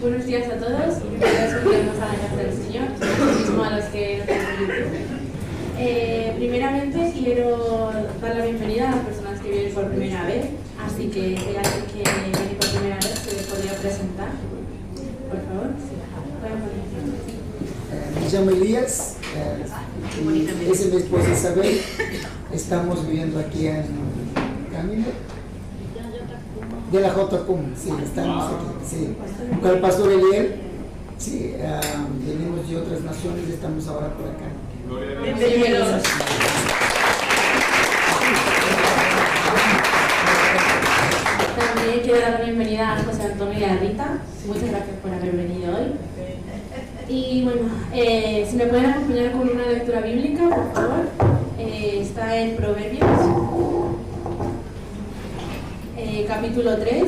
Buenos días a todos y bienvenidos a la casa del Señor, mismo a los que nos ven en YouTube. Primeramente quiero dar la bienvenida a las personas que vienen por primera vez, así que si hay alguien que viene por primera vez, ¿se podría presentar? Por favor. Me llamo Elías, es mi esposa Isabel, estamos viviendo aquí en Camino de la Jotacum, sí, estamos aquí, sí, con el pastor Eliel, sí, venimos de otras naciones y estamos ahora por acá. Bienvenidos. También quiero dar la bienvenida a José Antonio y a Rita, muchas gracias por haber venido hoy. Y bueno, si me pueden acompañar con una lectura bíblica, por favor. Está en Proverbios, capítulo 3,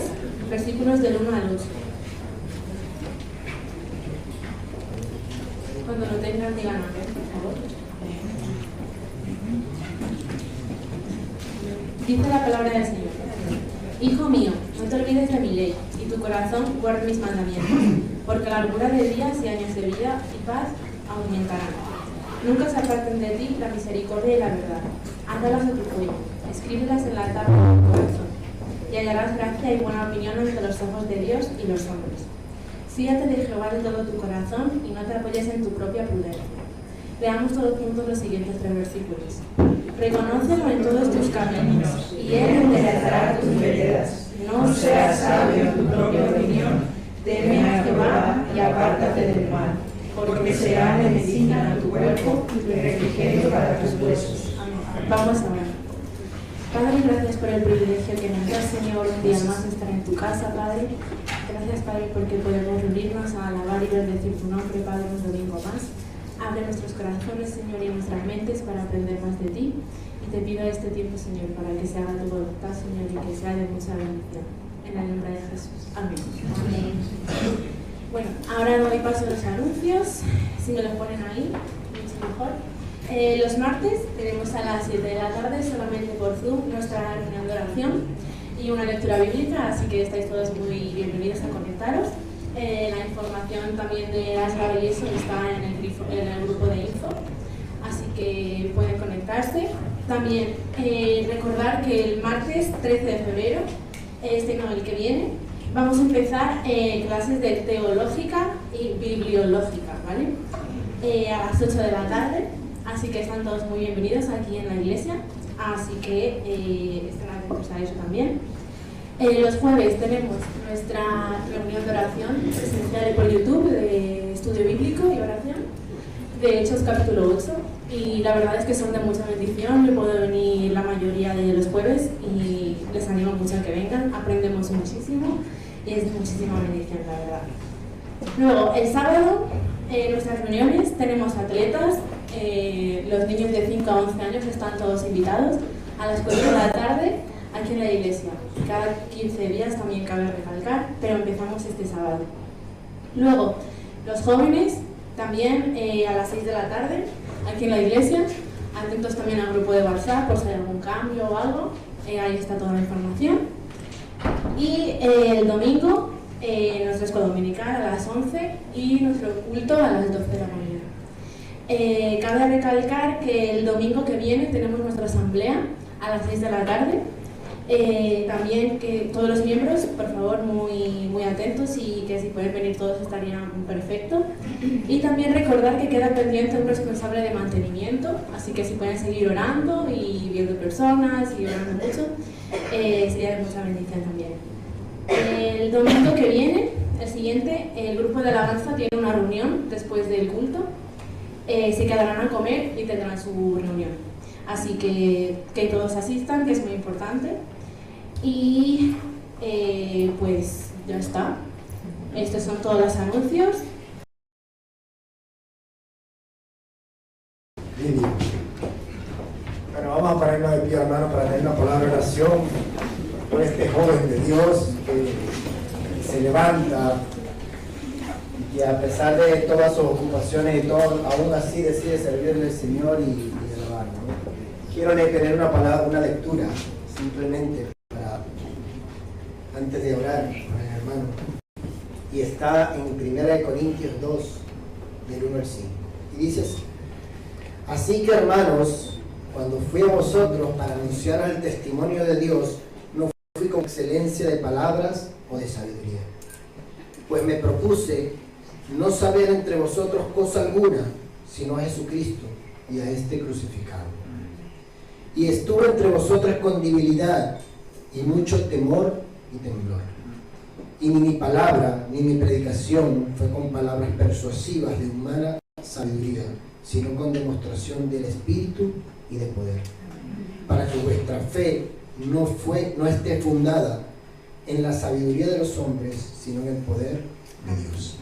versículos del 1 al 8. Cuando lo tengan, digan amén, por favor. Dice la palabra del Señor: Hijo mío, no te olvides de mi ley, y tu corazón guarde mis mandamientos, porque la largura de días y años de vida y paz aumentarán. Nunca se aparten de ti la misericordia y la verdad. Átalas a tu cuello, escríbelas en la tabla de tu corazón, y hallarás gracia y buena opinión ante los ojos de Dios y los hombres. Fíate de Jehová de todo tu corazón y no te apoyes en tu propia prudencia. Veamos todos juntos los siguientes 3 versículos. Reconócelo en todos tus caminos, y Él enderezará tus veredas. No seas sabio en tu propia opinión, teme a Jehová y apártate del mal, porque será medicina a tu cuerpo y refrigerio para tus huesos. Amén. Vamos a orar. Padre, gracias por el privilegio que nos das, Señor, un día más estar en tu casa, Padre. Gracias, Padre, porque podemos reunirnos a alabar y bendecir tu nombre, Padre, un domingo más. Abre nuestros corazones, Señor, y nuestras mentes para aprender más de ti. Y te pido este tiempo, Señor, para que se haga tu voluntad, Señor, y que sea de mucha bendición. En el nombre de Jesús. Amén. Amén. Bueno, ahora doy paso a los anuncios. Si me los ponen ahí, mucho mejor. Los martes tenemos a las 7 de la tarde, solamente por Zoom, nuestra reunión de oración y una lectura bíblica, así que estáis todos muy bienvenidos a conectaros. La información también de Asla y eso está en el grupo de info, así que pueden conectarse. También recordar que el martes 13 de febrero, el que viene, vamos a empezar clases de teológica y bibliológica, ¿vale? A las 8 de la tarde, así que están todos muy bienvenidos aquí en la iglesia, así que estén atentos a eso también. Los jueves tenemos nuestra reunión de oración presencial por YouTube de estudio bíblico y oración de Hechos capítulo 8, y la verdad es que son de mucha bendición. Yo puedo venir la mayoría de los jueves y les animo mucho a que vengan, aprendemos muchísimo y es de muchísima bendición, la verdad. Luego, el sábado, en nuestras reuniones tenemos atletas, los niños de 5 a 11 años están todos invitados a las 4 de la tarde aquí en la iglesia. Cada 15 días también cabe recalcar, pero empezamos este sábado. Luego, los jóvenes también a las 6 de la tarde aquí en la iglesia. Atentos también al grupo de WhatsApp por si hay algún cambio o algo, ahí está toda la información. Y el domingo, nuestra escuela dominical a las 11 y nuestro culto a las 12 de la mañana. Cabe recalcar que el domingo que viene tenemos nuestra asamblea a las 6 de la tarde. También que todos los miembros, por favor, muy atentos, y que si pueden venir todos estaría perfecto. Y también recordar que queda pendiente un responsable de mantenimiento, así que si pueden seguir orando y viendo personas y orando mucho, sería de mucha bendición también. El domingo que viene, el siguiente, el grupo de alabanza tiene una reunión después del culto. Se quedarán a comer y tendrán su reunión. Así que todos asistan, que es muy importante. Y pues ya está. Estos son todos los anuncios. Bien. Bueno, vamos a ponernos de pie, hermano, para tener una palabra de oración por este joven de Dios que se levanta y que a pesar de todas sus ocupaciones y todo, aún así decide servirle al Señor y alabarlo, ¿no? Quiero tener una palabra, una lectura, simplemente para, antes de orar, hermano. Y está en 1 Corintios 2, del 1 al 5. Y dice así: así que, hermanos, cuando fui a vosotros para anunciar el testimonio de Dios, no fui con excelencia de palabras o de sabiduría, pues me propuse no saber entre vosotros cosa alguna, sino a Jesucristo y a este crucificado. Y estuve entre vosotros con debilidad y mucho temor y temblor. Y ni mi palabra ni mi predicación fue con palabras persuasivas de humana sabiduría, sino con demostración del Espíritu y de poder, para que vuestra fe no esté fundada en la sabiduría de los hombres, sino en el poder de Dios.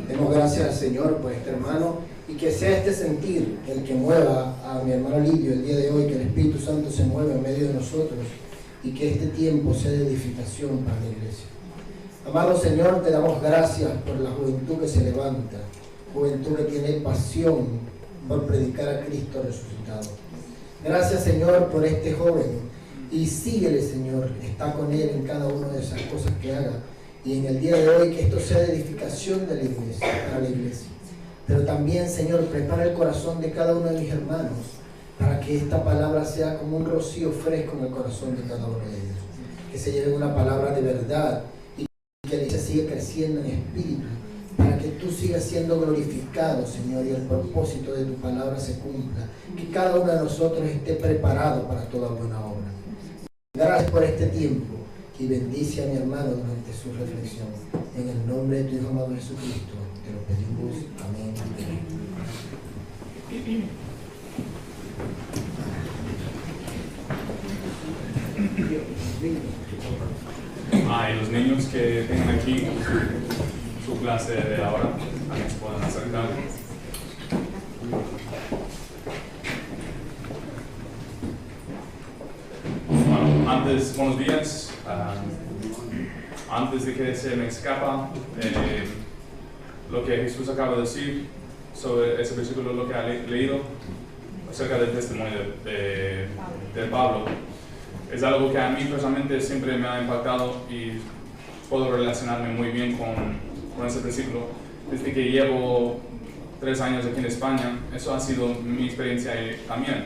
Demos gracias al Señor por este hermano, y que sea este sentir el que mueva a mi hermano Lidio el día de hoy, que el Espíritu Santo se mueva en medio de nosotros y que este tiempo sea de edificación para la iglesia. Amado Señor, te damos gracias por la juventud que se levanta, juventud que tiene pasión por predicar a Cristo resucitado. Gracias, Señor, por este joven, y síguele, Señor, está con él en cada una de esas cosas que haga, y en el día de hoy que esto sea de edificación de la iglesia, para la iglesia. Pero también, Señor, prepara el corazón de cada uno de mis hermanos para que esta palabra sea como un rocío fresco en el corazón de cada uno de ellos, que se lleve una palabra de verdad y que la iglesia siga creciendo en espíritu, para que tú sigas siendo glorificado, Señor, y el propósito de tu palabra se cumpla, que cada uno de nosotros esté preparado para toda buena obra. Gracias por este tiempo y bendice a mi hermano durante su reflexión. En el nombre de tu Hijo amado Jesucristo te lo pedimos. Amén. Y los niños que tengan aquí su clase de ahora, también se pueden acercar. Bueno, buenos días. Antes de que se me escapa lo que Jesús acaba de decir sobre ese versículo, lo que ha leído acerca del testimonio de Pablo, es algo que a mí personalmente siempre me ha impactado y puedo relacionarme muy bien con ese versículo. Desde que llevo 3 años aquí en España, eso ha sido mi experiencia también,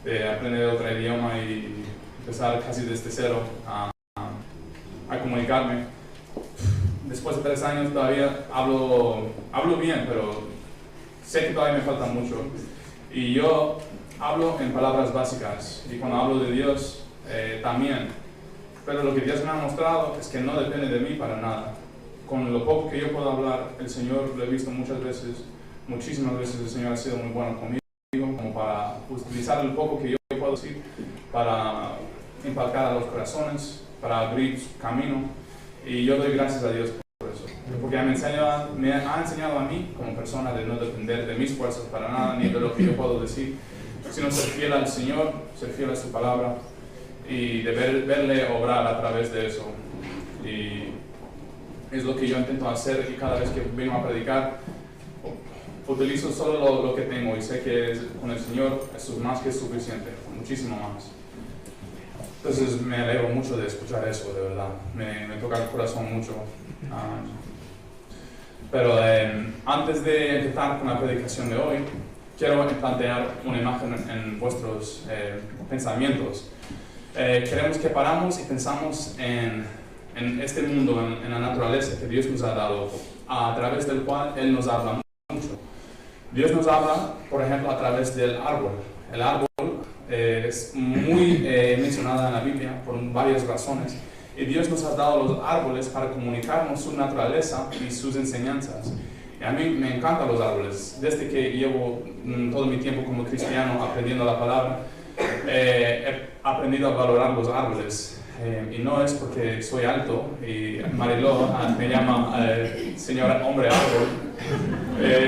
de aprender otro idioma y empezar casi desde cero a comunicarme. Después de 3 años todavía hablo bien, pero sé que todavía me falta mucho. Y yo hablo en palabras básicas, y cuando hablo de Dios también. Pero lo que Dios me ha mostrado es que no depende de mí para nada. Con lo poco que yo puedo hablar, el Señor lo he visto muchas veces, muchísimas veces el Señor ha sido muy bueno conmigo, como para utilizar lo poco que yo puedo decir para impactar a los corazones, para abrir su camino. Y yo doy gracias a Dios por eso, porque me ha enseñado a mí como persona de no depender de mis fuerzas para nada, ni de lo que yo puedo decir, sino ser fiel al Señor, ser fiel a su palabra y de verle obrar a través de eso. Y es lo que yo intento hacer, y cada vez que vengo a predicar utilizo solo lo que tengo, y sé que con el Señor eso es más que suficiente, muchísimo más. Entonces me alegro mucho de escuchar eso, de verdad, me toca el corazón mucho. Pero antes de empezar con la predicación de hoy, quiero plantear una imagen en vuestros pensamientos. Queremos que paramos y pensamos en este mundo, en la naturaleza que Dios nos ha dado, a través del cual Él nos habla mucho. Dios nos habla, por ejemplo, a través del árbol. El árbol es muy mencionada en la Biblia por varias razones, y Dios nos ha dado los árboles para comunicarnos su naturaleza y sus enseñanzas. Y a mí me encantan los árboles. Desde que llevo todo mi tiempo como cristiano aprendiendo la palabra, he aprendido a valorar los árboles. Y no es porque soy alto y Mariló me llama señor hombre árbol.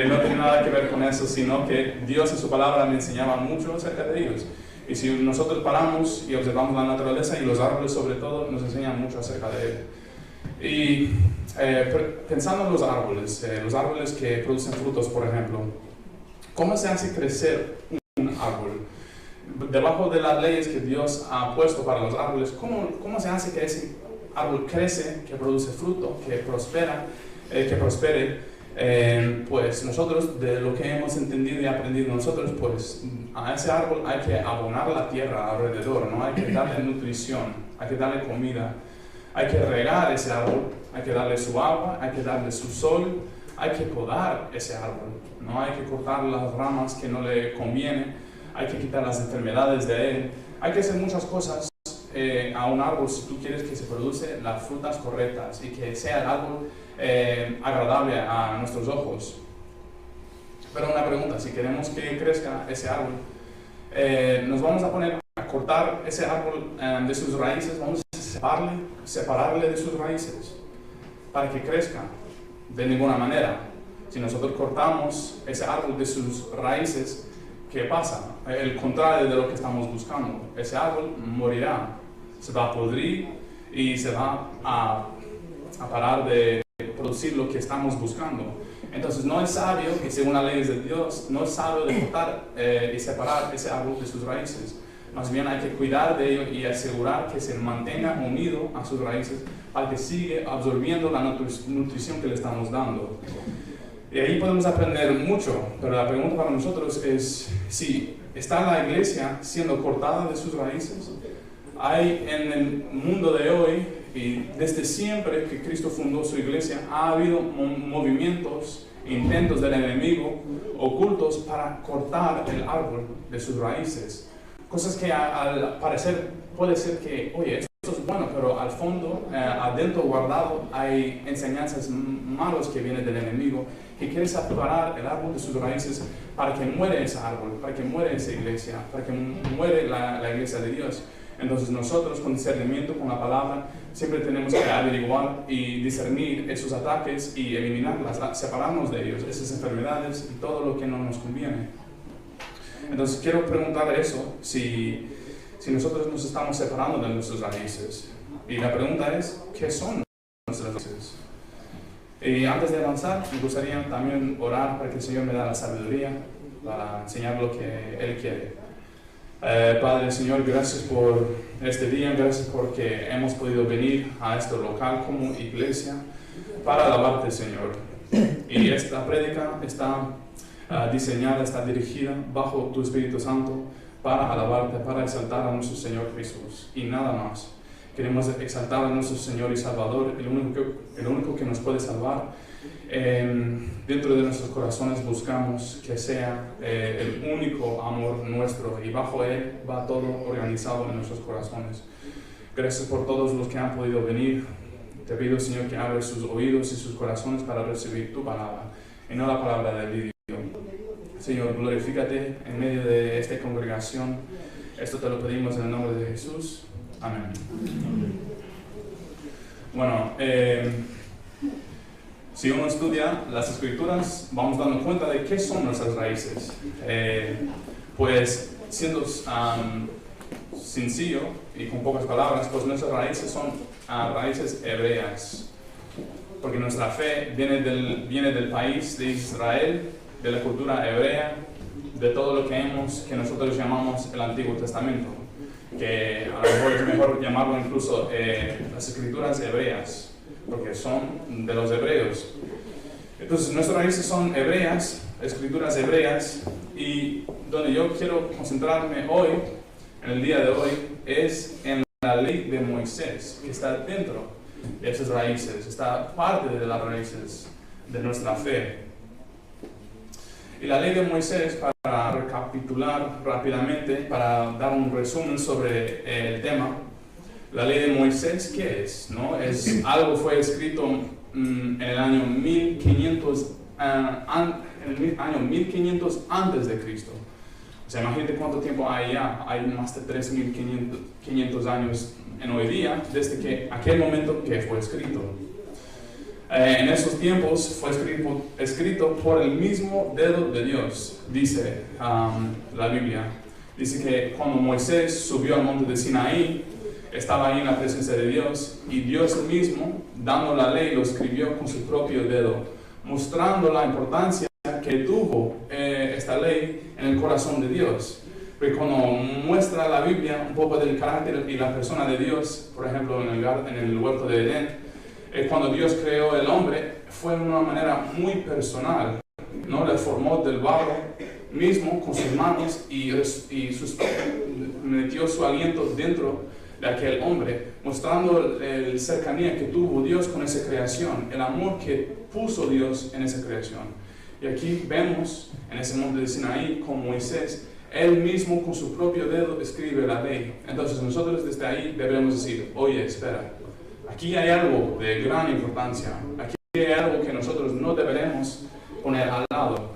No tiene nada que ver con eso, sino que Dios en su palabra me enseñaba mucho acerca de ellos. Y si nosotros paramos y observamos la naturaleza, y los árboles sobre todo, nos enseñan mucho acerca de él. Y pensando en los árboles que producen frutos, por ejemplo, ¿cómo se hace crecer un árbol? Debajo de las leyes que Dios ha puesto para los árboles, ¿cómo se hace que ese árbol crece, que produce fruto, que prospera que prospere, pues nosotros, de lo que hemos entendido y aprendido nosotros, pues a ese árbol hay que abonar la tierra alrededor, ¿no? Hay que darle nutrición, hay que darle comida, hay que regar ese árbol, hay que darle su agua, hay que darle su sol, hay que podar ese árbol, ¿no? Hay que cortar las ramas que no le convienen, hay que quitar las enfermedades de él, hay que hacer muchas cosas a un árbol si tú quieres que se produce las frutas correctas y que sea el árbol agradable a nuestros ojos. Pero una pregunta, si queremos que crezca ese árbol, nos vamos a poner a cortar ese árbol de sus raíces, vamos a separarle de sus raíces para que crezca. De ninguna manera. Si nosotros cortamos ese árbol de sus raíces, ¿qué pasa? El contrario de lo que estamos buscando. Ese árbol morirá, se va a podrir y se va a parar de producir lo que estamos buscando. Entonces no es sabio, y según las leyes de Dios, no es sabio de cortar y separar ese árbol de sus raíces. Más bien hay que cuidar de ello y asegurar que se mantenga unido a sus raíces para que siga absorbiendo la nutrición que le estamos dando. Y ahí podemos aprender mucho, pero la pregunta para nosotros es si está la iglesia siendo cortada de sus raíces. Hay en el mundo de hoy, y desde siempre que Cristo fundó su iglesia, ha habido movimientos, intentos del enemigo ocultos para cortar el árbol de sus raíces. Cosas que al parecer puede ser que, oye, esto es bueno, pero al fondo, adentro guardado, hay enseñanzas malas que vienen del enemigo, que quiere separar el árbol de sus raíces para que muere ese árbol, para que muere esa iglesia, para que muere la iglesia de Dios. Entonces nosotros, con discernimiento, con la palabra, siempre tenemos que averiguar y discernir esos ataques y eliminarlas, separarnos de ellos, esas enfermedades y todo lo que no nos conviene. Entonces quiero preguntar eso, si nosotros nos estamos separando de nuestras raíces. Y la pregunta es, ¿qué son nuestras raíces? Y antes de avanzar, me gustaría también orar para que el Señor me dé la sabiduría para enseñar lo que Él quiere. Padre, Señor, gracias por este día, gracias porque hemos podido venir a este local como iglesia para alabarte, Señor. Y esta prédica está diseñada, está dirigida bajo tu Espíritu Santo para alabarte, para exaltar a nuestro Señor Jesús y nada más. Queremos exaltar a nuestro Señor y Salvador, el único que nos puede salvar. Dentro de nuestros corazones buscamos que sea el único amor nuestro y bajo Él va todo organizado en nuestros corazones. Gracias por todos los que han podido venir. Te pido, Señor, que abres sus oídos y sus corazones para recibir tu palabra y no la palabra del lidio. Señor, glorifícate en medio de esta congregación. Esto te lo pedimos en el nombre de Jesús. Amén. Bueno, si uno estudia las Escrituras, vamos dando cuenta de qué son nuestras raíces. Pues, siendo sencillo y con pocas palabras, pues nuestras raíces son raíces hebreas. Porque nuestra fe viene del país de Israel, de la cultura hebrea, de todo lo que nosotros llamamos el Antiguo Testamento. Que a lo mejor es mejor llamarlo incluso las Escrituras hebreas, porque son de los hebreos. Entonces nuestras raíces son hebreas, escrituras hebreas, y donde yo quiero concentrarme hoy, en el día de hoy, es en la ley de Moisés, que está dentro de esas raíces, está parte de las raíces de nuestra fe. Y la ley de Moisés, para recapitular rápidamente, para dar un resumen sobre el tema, la ley de Moisés, ¿qué es? ¿No? Algo fue escrito en el año 1500, antes de Cristo. O sea, imagínate cuánto tiempo hay ya. Hay más de 3.500 años en hoy día, desde aquel momento que fue escrito. En esos tiempos fue escrito por el mismo dedo de Dios, dice la Biblia. Dice que cuando Moisés subió al monte de Sinaí, estaba ahí en la presencia de Dios, y Dios mismo, dando la ley, lo escribió con su propio dedo, mostrando la importancia que tuvo esta ley en el corazón de Dios. Porque cuando muestra la Biblia un poco del carácter y la persona de Dios, por ejemplo en el huerto de Edén, cuando Dios creó el hombre, fue de una manera muy personal, ¿no? Le formó del barro mismo con sus manos y metió su aliento dentro de aquel hombre, mostrando la cercanía que tuvo Dios con esa creación, el amor que puso Dios en esa creación. Y aquí vemos en ese monte de Sinaí con Moisés, él mismo con su propio dedo escribe la ley. Entonces nosotros desde ahí debemos decir, oye, espera, aquí hay algo de gran importancia, aquí hay algo que nosotros no deberemos poner al lado.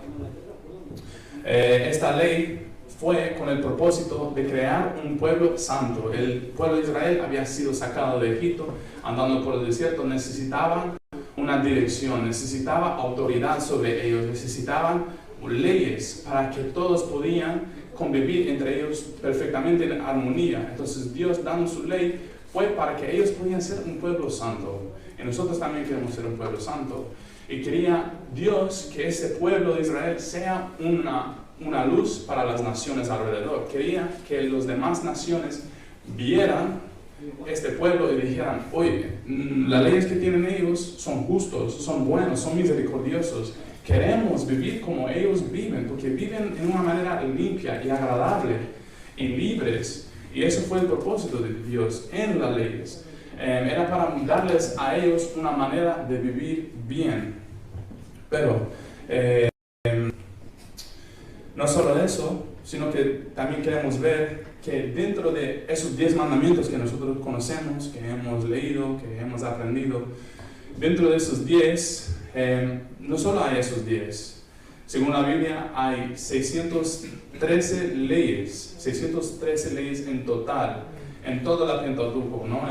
Esta ley fue con el propósito de crear un pueblo santo. El pueblo de Israel había sido sacado de Egipto, andando por el desierto, necesitaban una dirección, necesitaba autoridad sobre ellos, necesitaban leyes para que todos podían convivir entre ellos perfectamente en armonía. Entonces Dios dando su ley fue para que ellos pudieran ser un pueblo santo. Y nosotros también queremos ser un pueblo santo. Y quería Dios que ese pueblo de Israel sea una luz para las naciones alrededor. Quería que las demás naciones vieran este pueblo y dijeran, oye, las leyes que tienen ellos son justos, son buenos, son misericordiosos. Queremos vivir como ellos viven, porque viven en una manera limpia y agradable y libres. Y eso fue el propósito de Dios en las leyes. Era para darles a ellos una manera de vivir bien. Pero no solo eso, sino que también queremos ver que dentro de esos 10 mandamientos que nosotros conocemos, que hemos leído, que hemos aprendido, dentro de esos 10, no solo hay esos 10. Según la Biblia hay 613 leyes en total, en todo el Pentateuco, ¿no?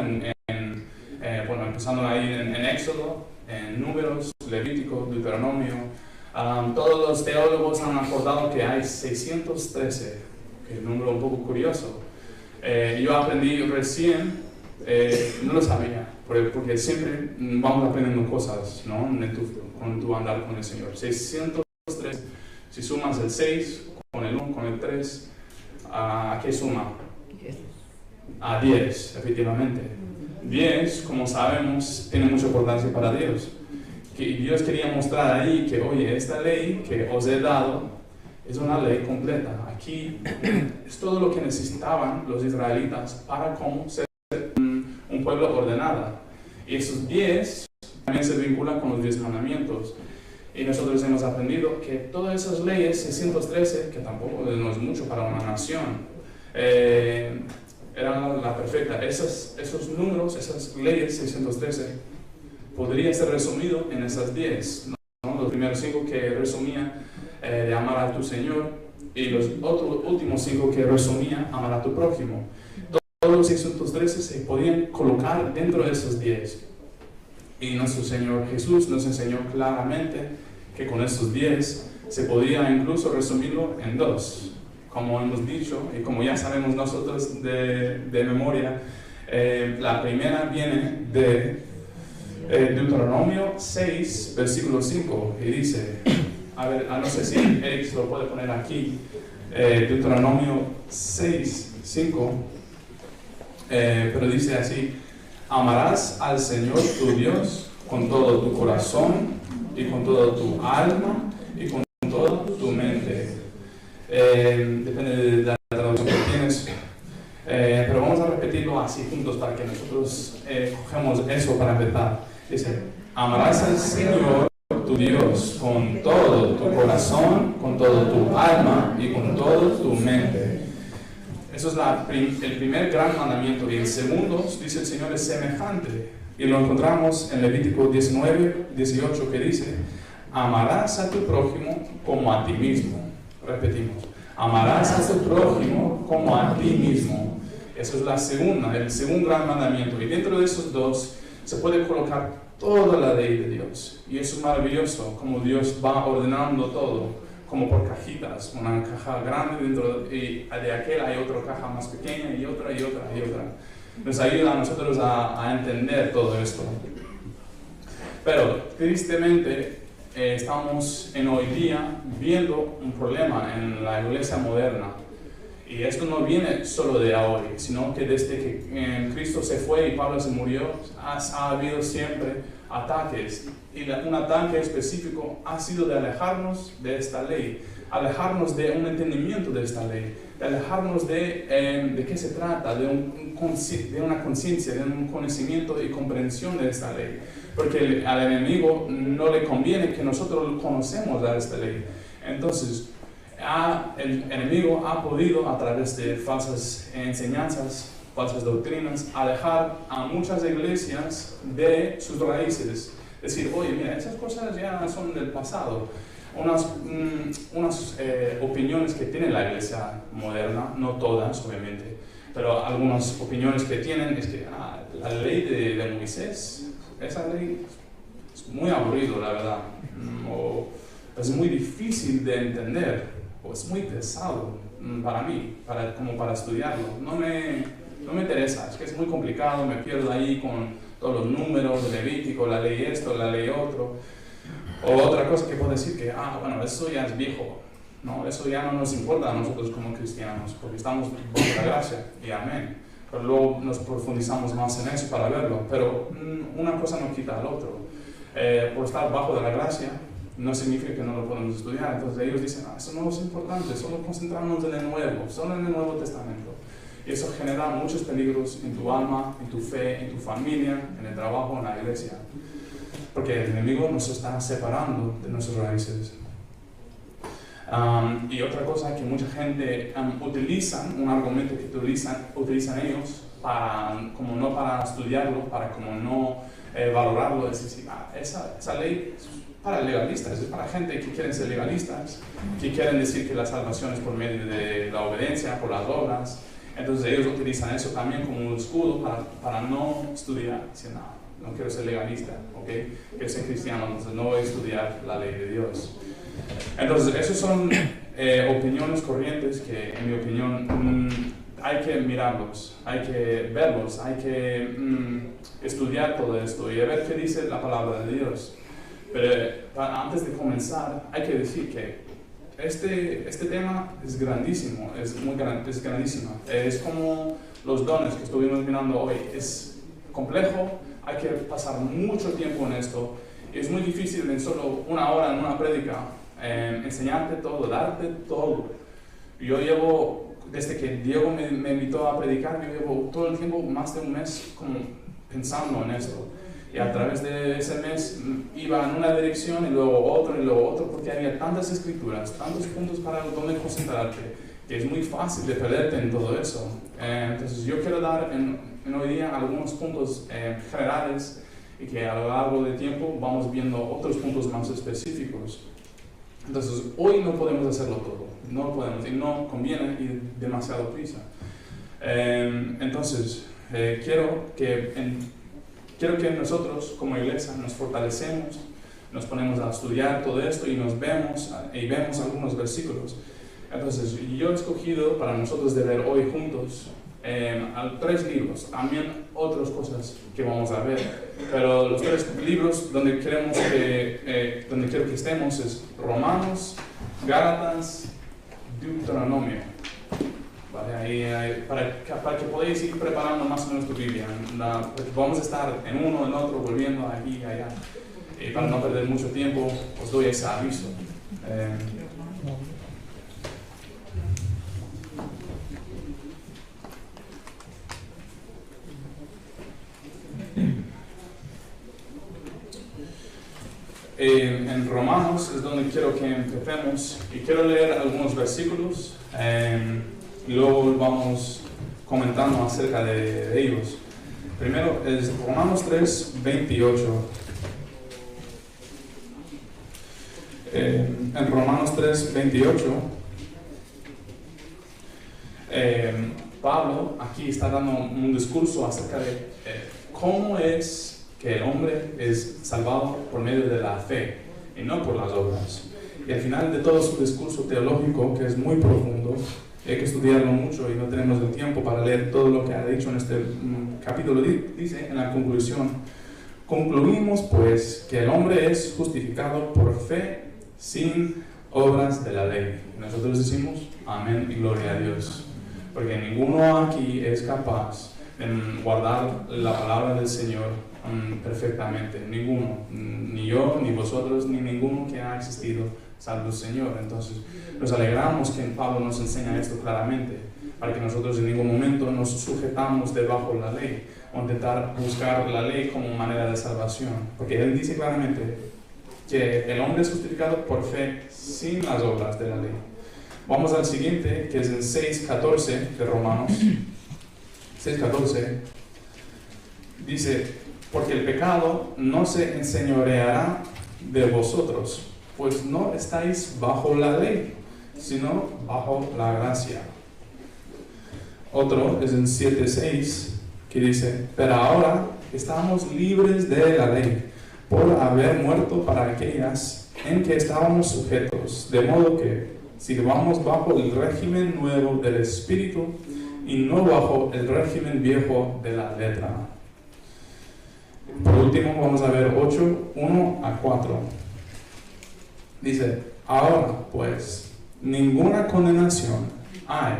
Bueno, empezando ahí en Éxodo, en Números, Levítico, Deuteronomio. Todos los teólogos han acordado que hay 613, que es un número un poco curioso. Yo aprendí recién, no lo sabía, porque siempre vamos aprendiendo cosas, ¿no? Con tu andar con el Señor. 603, si sumas el 6 con el 1, con el 3, ¿a qué suma? A 10, efectivamente. 10, como sabemos, tiene mucha importancia para Dios. Que Dios quería mostrar ahí que, oye, esta ley que os he dado es una ley completa. Aquí es todo lo que necesitaban los israelitas para cómo ser un pueblo ordenado. Y esos 10 también se vinculan con los 10 mandamientos. Y nosotros hemos aprendido que todas esas leyes, 613, que tampoco no es mucho para una nación, eran la perfecta. Esos números, esas leyes, 613, podría ser resumido en esas 10, ¿no? Los primeros 5 que resumía de amar a tu Señor y los últimos 5 que resumía amar a tu prójimo. Todos los 613 se podían colocar dentro de esos 10. Y nuestro Señor Jesús nos enseñó claramente que con esos 10 se podía incluso resumirlo en 2. Como hemos dicho y como ya sabemos nosotros de memoria, la primera viene de Deuteronomio 6, versículo 5, y dice, a ver, no sé si Eric se lo puede poner aquí, Deuteronomio 6, 5, pero dice así, amarás al Señor tu Dios con todo tu corazón y con toda tu alma y con toda tu mente. Depende de la traducción que tienes, pero vamos a repetirlo así juntos para que nosotros cogemos eso para empezar. Dice, amarás al Señor tu Dios con todo tu corazón, con todo tu alma y con toda tu mente. Eso es el primer gran mandamiento. Y el segundo, dice el Señor, es semejante. Y lo encontramos en Levítico 19, 18, que dice, amarás a tu prójimo como a ti mismo. Repetimos, amarás a tu prójimo como a ti mismo. Eso es el segundo gran mandamiento. Y dentro de esos dos se puede colocar toda la ley de Dios. Y eso es maravilloso, como Dios va ordenando todo, como por cajitas. Una caja grande dentro y de aquel hay otra caja más pequeña y otra y otra y otra. Nos ayuda a nosotros a entender todo esto. Pero tristemente estamos en hoy día viendo un problema en la iglesia moderna. Y esto no viene solo de ahora, sino que desde que Cristo se fue y Pablo se murió, ha habido siempre ataques. Y un ataque específico ha sido de alejarnos de esta ley, alejarnos de un entendimiento de esta ley, de alejarnos de qué se trata, de una conciencia, de un conocimiento y comprensión de esta ley. Porque al enemigo no le conviene que nosotros conocemos a esta ley. Entonces, el enemigo ha podido, a través de falsas enseñanzas, falsas doctrinas, alejar a muchas iglesias de sus raíces. Decir, oye, mira, esas cosas ya son del pasado. Unas opiniones que tiene la iglesia moderna, no todas, obviamente, pero algunas opiniones que tienen es que la ley de Moisés, esa ley es muy aburrido, la verdad, o es muy difícil de entender, o es muy pesado para mí, como para estudiarlo. No me interesa, es que es muy complicado, me pierdo ahí con todos los números de Levítico, la ley esto, la ley otro. O otra cosa que puedo decir que, bueno, eso ya es viejo, ¿no? Eso ya no nos importa a nosotros como cristianos, porque estamos bajo la gracia, y amén. Pero luego nos profundizamos más en eso para verlo. Pero una cosa no quita al otro. Por estar bajo de la gracia, no significa que no lo podemos estudiar. Entonces ellos dicen, eso no es importante, solo concentrarnos en el Nuevo, solo en el Nuevo Testamento. Y eso genera muchos peligros en tu alma, en tu fe, en tu familia, en el trabajo, en la iglesia. Porque el enemigo nos está separando de nuestras raíces. Y otra cosa que mucha gente utilizan, un argumento que utilizan ellos, como no para estudiarlo, para como no valorarlo, es decir, esa ley es para legalistas, es para gente que quieren ser legalistas, que quieren decir que la salvación es por medio de la obediencia, por las obras. Entonces ellos utilizan eso también como un escudo para no estudiar. Dicen, no quiero ser legalista, ¿okay? Quiero ser cristiano, entonces no voy a estudiar la ley de Dios. Entonces, esas son opiniones corrientes que, en mi opinión, hay que mirarlos, hay que verlos, hay que estudiar todo esto y ver qué dice la palabra de Dios. Pero antes de comenzar, hay que decir que este tema es grandísimo, es grandísimo. Es como los dones que estuvimos mirando hoy, es complejo. Hay que pasar mucho tiempo en esto. Es muy difícil en solo una hora en una prédica enseñarte todo, darte todo. Yo llevo, desde que Diego me invitó a predicar, yo llevo todo el tiempo, más de un mes, como pensando en esto. Y a través de ese mes iba en una dirección y luego otro, porque había tantas escrituras, tantos puntos para donde concentrarte, que es muy fácil de perderte en todo eso. Entonces yo quiero dar en hoy día algunos puntos generales y que a lo largo del tiempo vamos viendo otros puntos más específicos. Entonces hoy no podemos hacerlo todo, no podemos y no conviene ir demasiado prisa. Entonces quiero que nosotros como iglesia nos fortalecemos, nos ponemos a estudiar todo esto y vemos algunos versículos. Entonces yo he escogido para nosotros de ver hoy juntos 3 libros, también otras cosas que vamos a ver, pero los 3 libros donde quiero que estemos es Romanos, Gálatas, Deuteronomio. Vale, ahí, para que podáis ir preparando más o menos tu Biblia. Vamos a estar en uno, en otro, volviendo aquí y allá. Y para no perder mucho tiempo, os doy ese aviso. En Romanos es donde quiero que empecemos y quiero leer algunos versículos y luego vamos comentando acerca de ellos. Primero es Romanos 3, 28. En Romanos 3, 28 Pablo aquí está dando un discurso acerca de cómo es que el hombre es salvado por medio de la fe y no por las obras. Y al final de todo su discurso teológico, que es muy profundo, hay que estudiarlo mucho y no tenemos el tiempo para leer todo lo que ha dicho en este capítulo, dice en la conclusión: concluimos pues que el hombre es justificado por fe sin obras de la ley. Y nosotros decimos amén y gloria a Dios. porque ninguno aquí es capaz de guardar la palabra del Señor perfectamente. Ninguno, ni yo, ni vosotros, ni ninguno que ha existido, salvo el Señor. Entonces, nos alegramos que Pablo nos enseña esto claramente, para que nosotros en ningún momento nos sujetamos debajo de la ley o intentar buscar la ley como manera de salvación, porque él dice claramente que el hombre es justificado por fe sin las obras de la ley. Vamos al siguiente, que es en 6:14 de Romanos. 6:14 dice: porque el pecado no se enseñoreará de vosotros, pues no estáis bajo la ley, sino bajo la gracia. Otro es en 7:6, que dice: pero ahora estamos libres de la ley, por haber muerto para aquellas en que estábamos sujetos, de modo que sirvamos bajo el régimen nuevo del Espíritu y no bajo el régimen viejo de la letra. Por último, vamos a ver 8:1-4. Dice: ahora pues, ninguna condenación hay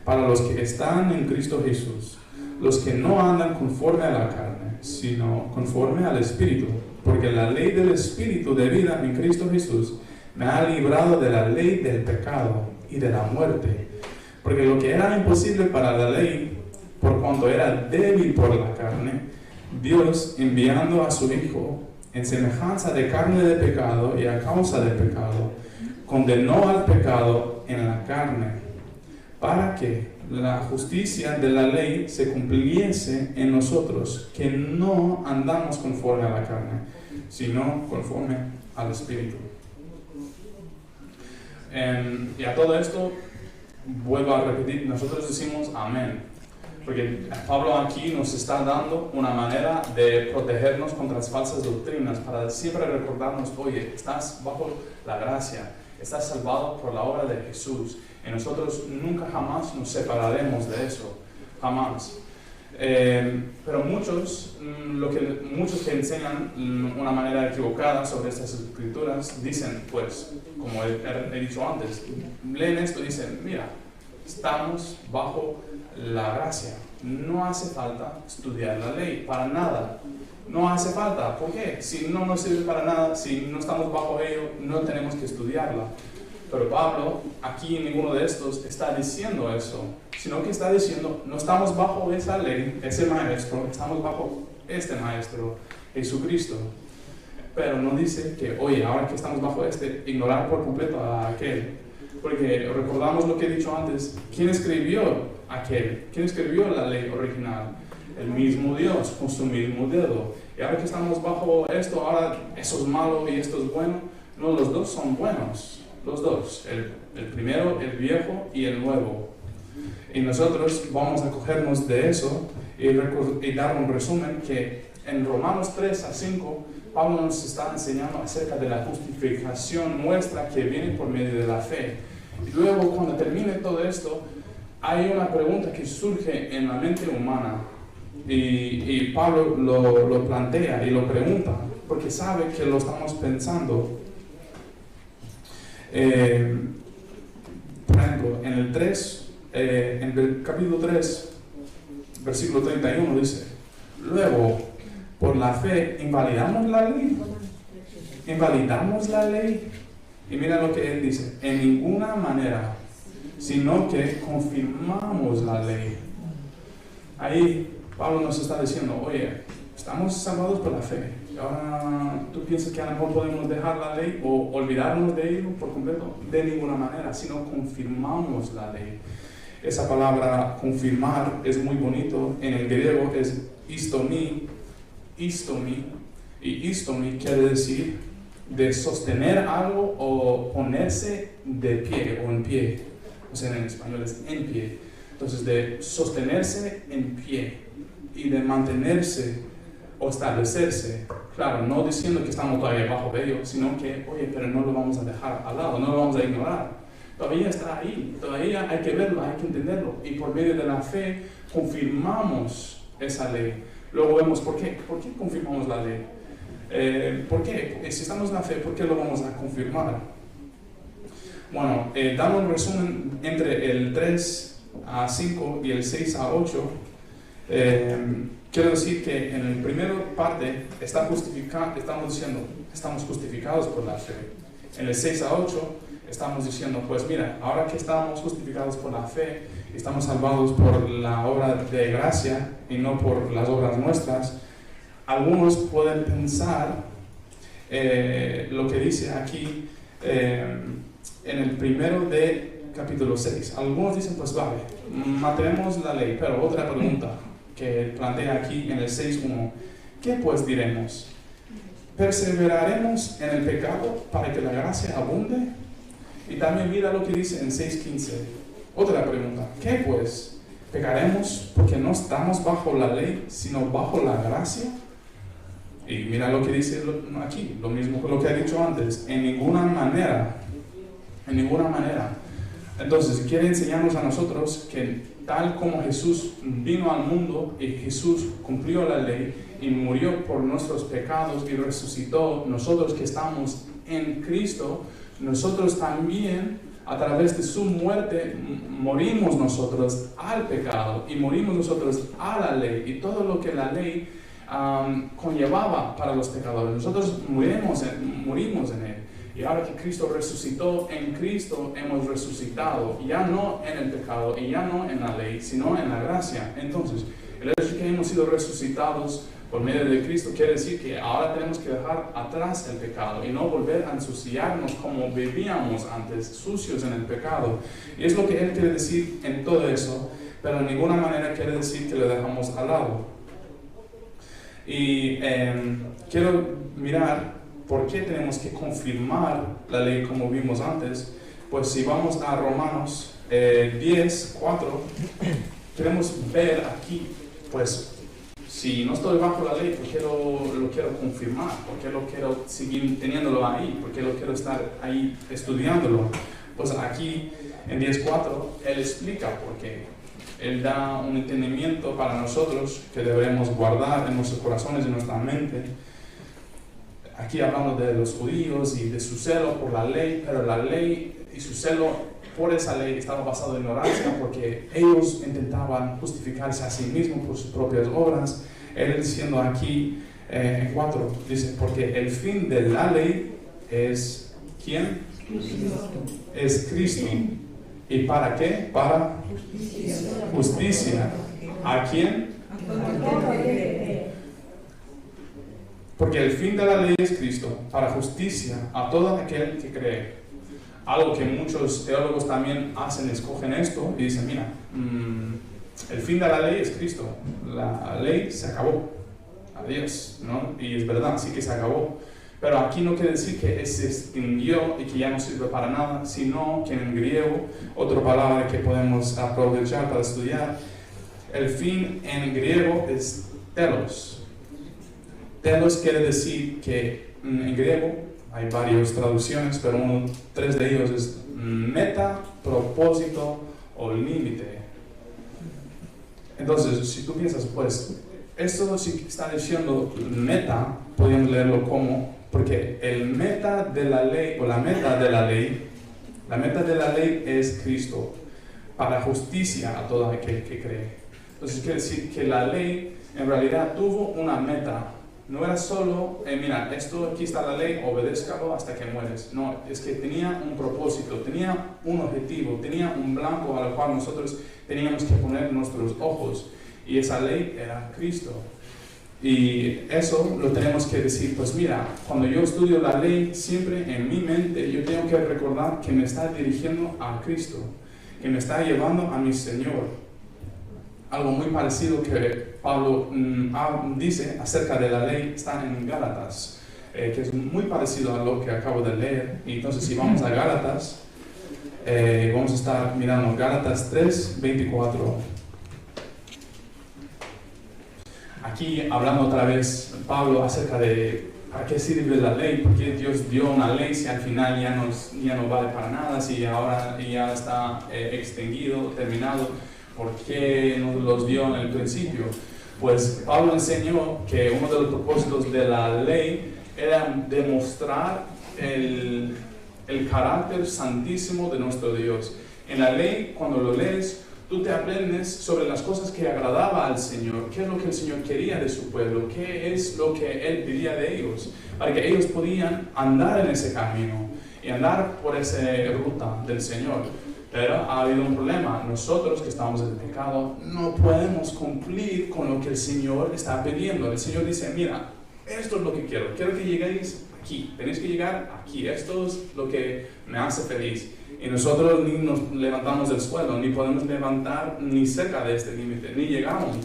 para los que están en Cristo Jesús, los que no andan conforme a la carne, sino conforme al Espíritu, porque la ley del Espíritu de vida en Cristo Jesús me ha librado de la ley del pecado y de la muerte. Porque lo que era imposible para la ley, por cuanto era débil por la carne, Dios, enviando a su Hijo en semejanza de carne de pecado y a causa del pecado, condenó al pecado en la carne, para que la justicia de la ley se cumpliese en nosotros, que no andamos conforme a la carne, sino conforme al Espíritu. Y a todo esto, vuelvo a repetir, nosotros decimos amén, porque Pablo aquí nos está dando una manera de protegernos contra las falsas doctrinas, para siempre recordarnos: oye, estás bajo la gracia, estás salvado por la obra de Jesús, y nosotros nunca jamás nos separaremos de eso, jamás. Pero muchos que enseñan una manera equivocada sobre estas escrituras dicen, pues, como he dicho antes, leen esto y dicen: mira, estamos bajo la gracia, no hace falta estudiar la ley, para nada, no hace falta. ¿Por qué? Si no nos sirve para nada, si no estamos bajo ello, no tenemos que estudiarla. Pero Pablo, aquí en ninguno de estos está diciendo eso, sino que está diciendo: no estamos bajo esa ley, ese maestro, estamos bajo este maestro, Jesucristo. Pero no dice que, oye, ahora que estamos bajo ignorar por completo a aquel. Porque recordamos lo que he dicho antes: ¿quién escribió aquel? ¿Quién escribió la ley original? El mismo Dios, con su mismo dedo. Y ahora que estamos bajo esto, ahora eso es malo y esto es bueno. No, los dos son buenos. Los dos, el primero, el viejo, y el nuevo. Y nosotros vamos a cogernos de eso y dar un resumen que en Romanos 3-5 Pablo nos está enseñando acerca de la justificación nuestra que viene por medio de la fe. Y luego, cuando termine todo esto, hay una pregunta que surge en la mente humana, y Pablo lo plantea y lo pregunta porque sabe que lo estamos pensando. Por ejemplo, en el capítulo 3, versículo 31 dice: luego, por la fe, ¿invalidamos la ley? ¿Invalidamos la ley? Y mira lo que él dice: en ninguna manera, sino que confirmamos la ley. Ahí Pablo nos está diciendo: oye, estamos salvados por la fe. Ahora tú piensas que a lo mejor podemos dejar la ley o olvidarnos de ello por completo. De ninguna manera, sino confirmamos la ley. Esa palabra confirmar es muy bonito. En el griego es istomi, y istomi quiere decir de sostener algo o ponerse de pie o en pie. O sea, en español es en pie. Entonces, de sostenerse en pie y de mantenerse o establecerse. Claro, no diciendo que estamos todavía bajo de ello, sino que, oye, pero no lo vamos a dejar al lado, no lo vamos a ignorar. Todavía está ahí, todavía hay que verlo, hay que entenderlo. Y por medio de la fe confirmamos esa ley. Luego vemos por qué confirmamos la ley. ¿Por qué? Si estamos en la fe, ¿por qué lo vamos a confirmar? Bueno, dando un resumen entre el 3, a 5 y el 6 a 8, quiero decir que en la primera parte estamos diciendo, estamos justificados por la fe. En el 6 a 8 estamos diciendo, pues mira, ahora que estamos justificados por la fe, estamos salvados por la obra de gracia y no por las obras nuestras, algunos pueden pensar lo que dice aquí en el primero de capítulo 6. Algunos dicen, pues vale, mantenemos la ley, pero otra pregunta que plantea aquí en el 6.1, ¿qué pues diremos? ¿Perseveraremos en el pecado para que la gracia abunde? Y también mira lo que dice en 6.15. Otra pregunta, ¿qué pues? ¿Pecaremos porque no estamos bajo la ley, sino bajo la gracia? Y mira lo que dice aquí, lo mismo que lo que he dicho antes, en ninguna manera. Entonces, quiere enseñarnos a nosotros que tal como Jesús vino al mundo y Jesús cumplió la ley y murió por nuestros pecados y resucitó, nosotros que estamos en Cristo, nosotros también, a través de su muerte, morimos nosotros al pecado y morimos nosotros a la ley y todo lo que la ley conllevaba para los pecadores. Nosotros morimos en él. Y ahora que Cristo resucitó, en Cristo hemos resucitado, ya no en el pecado y ya no en la ley, sino en la gracia. Entonces, el hecho de que hemos sido resucitados por medio de Cristo quiere decir que ahora tenemos que dejar atrás el pecado y no volver a ensuciarnos como vivíamos antes, sucios en el pecado. Y es lo que Él quiere decir en todo eso, pero de ninguna manera quiere decir que lo dejamos al lado. Y quiero mirar por qué tenemos que confirmar la ley como vimos antes. Pues si vamos a Romanos 10:4, queremos ver aquí, pues si no estoy bajo la ley, ¿por qué lo quiero confirmar? ¿Por qué lo quiero seguir teniéndolo ahí? ¿Por qué lo quiero estar ahí estudiándolo? Pues aquí en 10:4 Él explica por qué. Él da un entendimiento para nosotros que debemos guardar en nuestros corazones y en nuestra mente. Aquí hablamos de los judíos y de su celo por la ley, pero la ley y su celo por esa ley estaba basado en ignorancia porque ellos intentaban justificarse a sí mismos por sus propias obras. Él diciendo aquí en 4, dice, porque el fin de la ley es ¿quién? Es Cristo. ¿Y para qué? Para justicia. ¿A quién? Porque el fin de la ley es Cristo, para justicia a todo aquel que cree. Algo que muchos teólogos también hacen, escogen esto y dicen, mira, el fin de la ley es Cristo. La ley se acabó. Adiós, ¿no? Y es verdad, sí que se acabó. Pero aquí no quiere decir que se extinguió y que ya no sirve para nada, sino que en griego, otra palabra que podemos aprovechar para estudiar, el fin en griego es telos. Telos quiere decir que en griego hay varias traducciones, pero tres de ellos es meta, propósito o límite. Entonces, si tú piensas, pues, esto sí que está diciendo meta, podríamos leerlo como, porque el meta de la ley, o la meta de la ley es Cristo, para justicia a todo aquel que cree. Entonces quiere decir que la ley en realidad tuvo una meta. No era solo, mira, esto aquí está la ley, obedézcalo hasta que mueres. No, es que tenía un propósito, tenía un objetivo, tenía un blanco al cual nosotros teníamos que poner nuestros ojos. Y esa ley era Cristo. Y eso lo tenemos que decir, pues mira, cuando yo estudio la ley, siempre en mi mente yo tengo que recordar que me está dirigiendo a Cristo, que me está llevando a mi Señor. Algo muy parecido que Pablo dice acerca de la ley está en Gálatas, que es muy parecido a lo que acabo de leer. Y entonces si vamos a Gálatas, vamos a estar mirando Gálatas 3:24. Aquí hablando otra vez Pablo acerca de ¿para qué sirve la ley? ¿Por qué Dios dio una ley si al final ya no vale para nada? Si ahora ya está extinguido, terminado, ¿por qué nos los dio en el principio? Pues Pablo enseñó que uno de los propósitos de la ley era demostrar el carácter santísimo de nuestro Dios. En la ley, cuando lo lees, tú te aprendes sobre las cosas que agradaba al Señor, qué es lo que el Señor quería de su pueblo, qué es lo que Él pedía de ellos, para que ellos podían andar en ese camino y andar por esa ruta del Señor. Pero ha habido un problema. Nosotros que estamos en el pecado no podemos cumplir con lo que el Señor está pidiendo. El Señor dice, mira, esto es lo que quiero que lleguéis aquí, tenéis que llegar aquí, esto es lo que me hace feliz. Y nosotros ni nos levantamos del suelo, ni podemos levantar ni cerca de este límite, ni llegamos.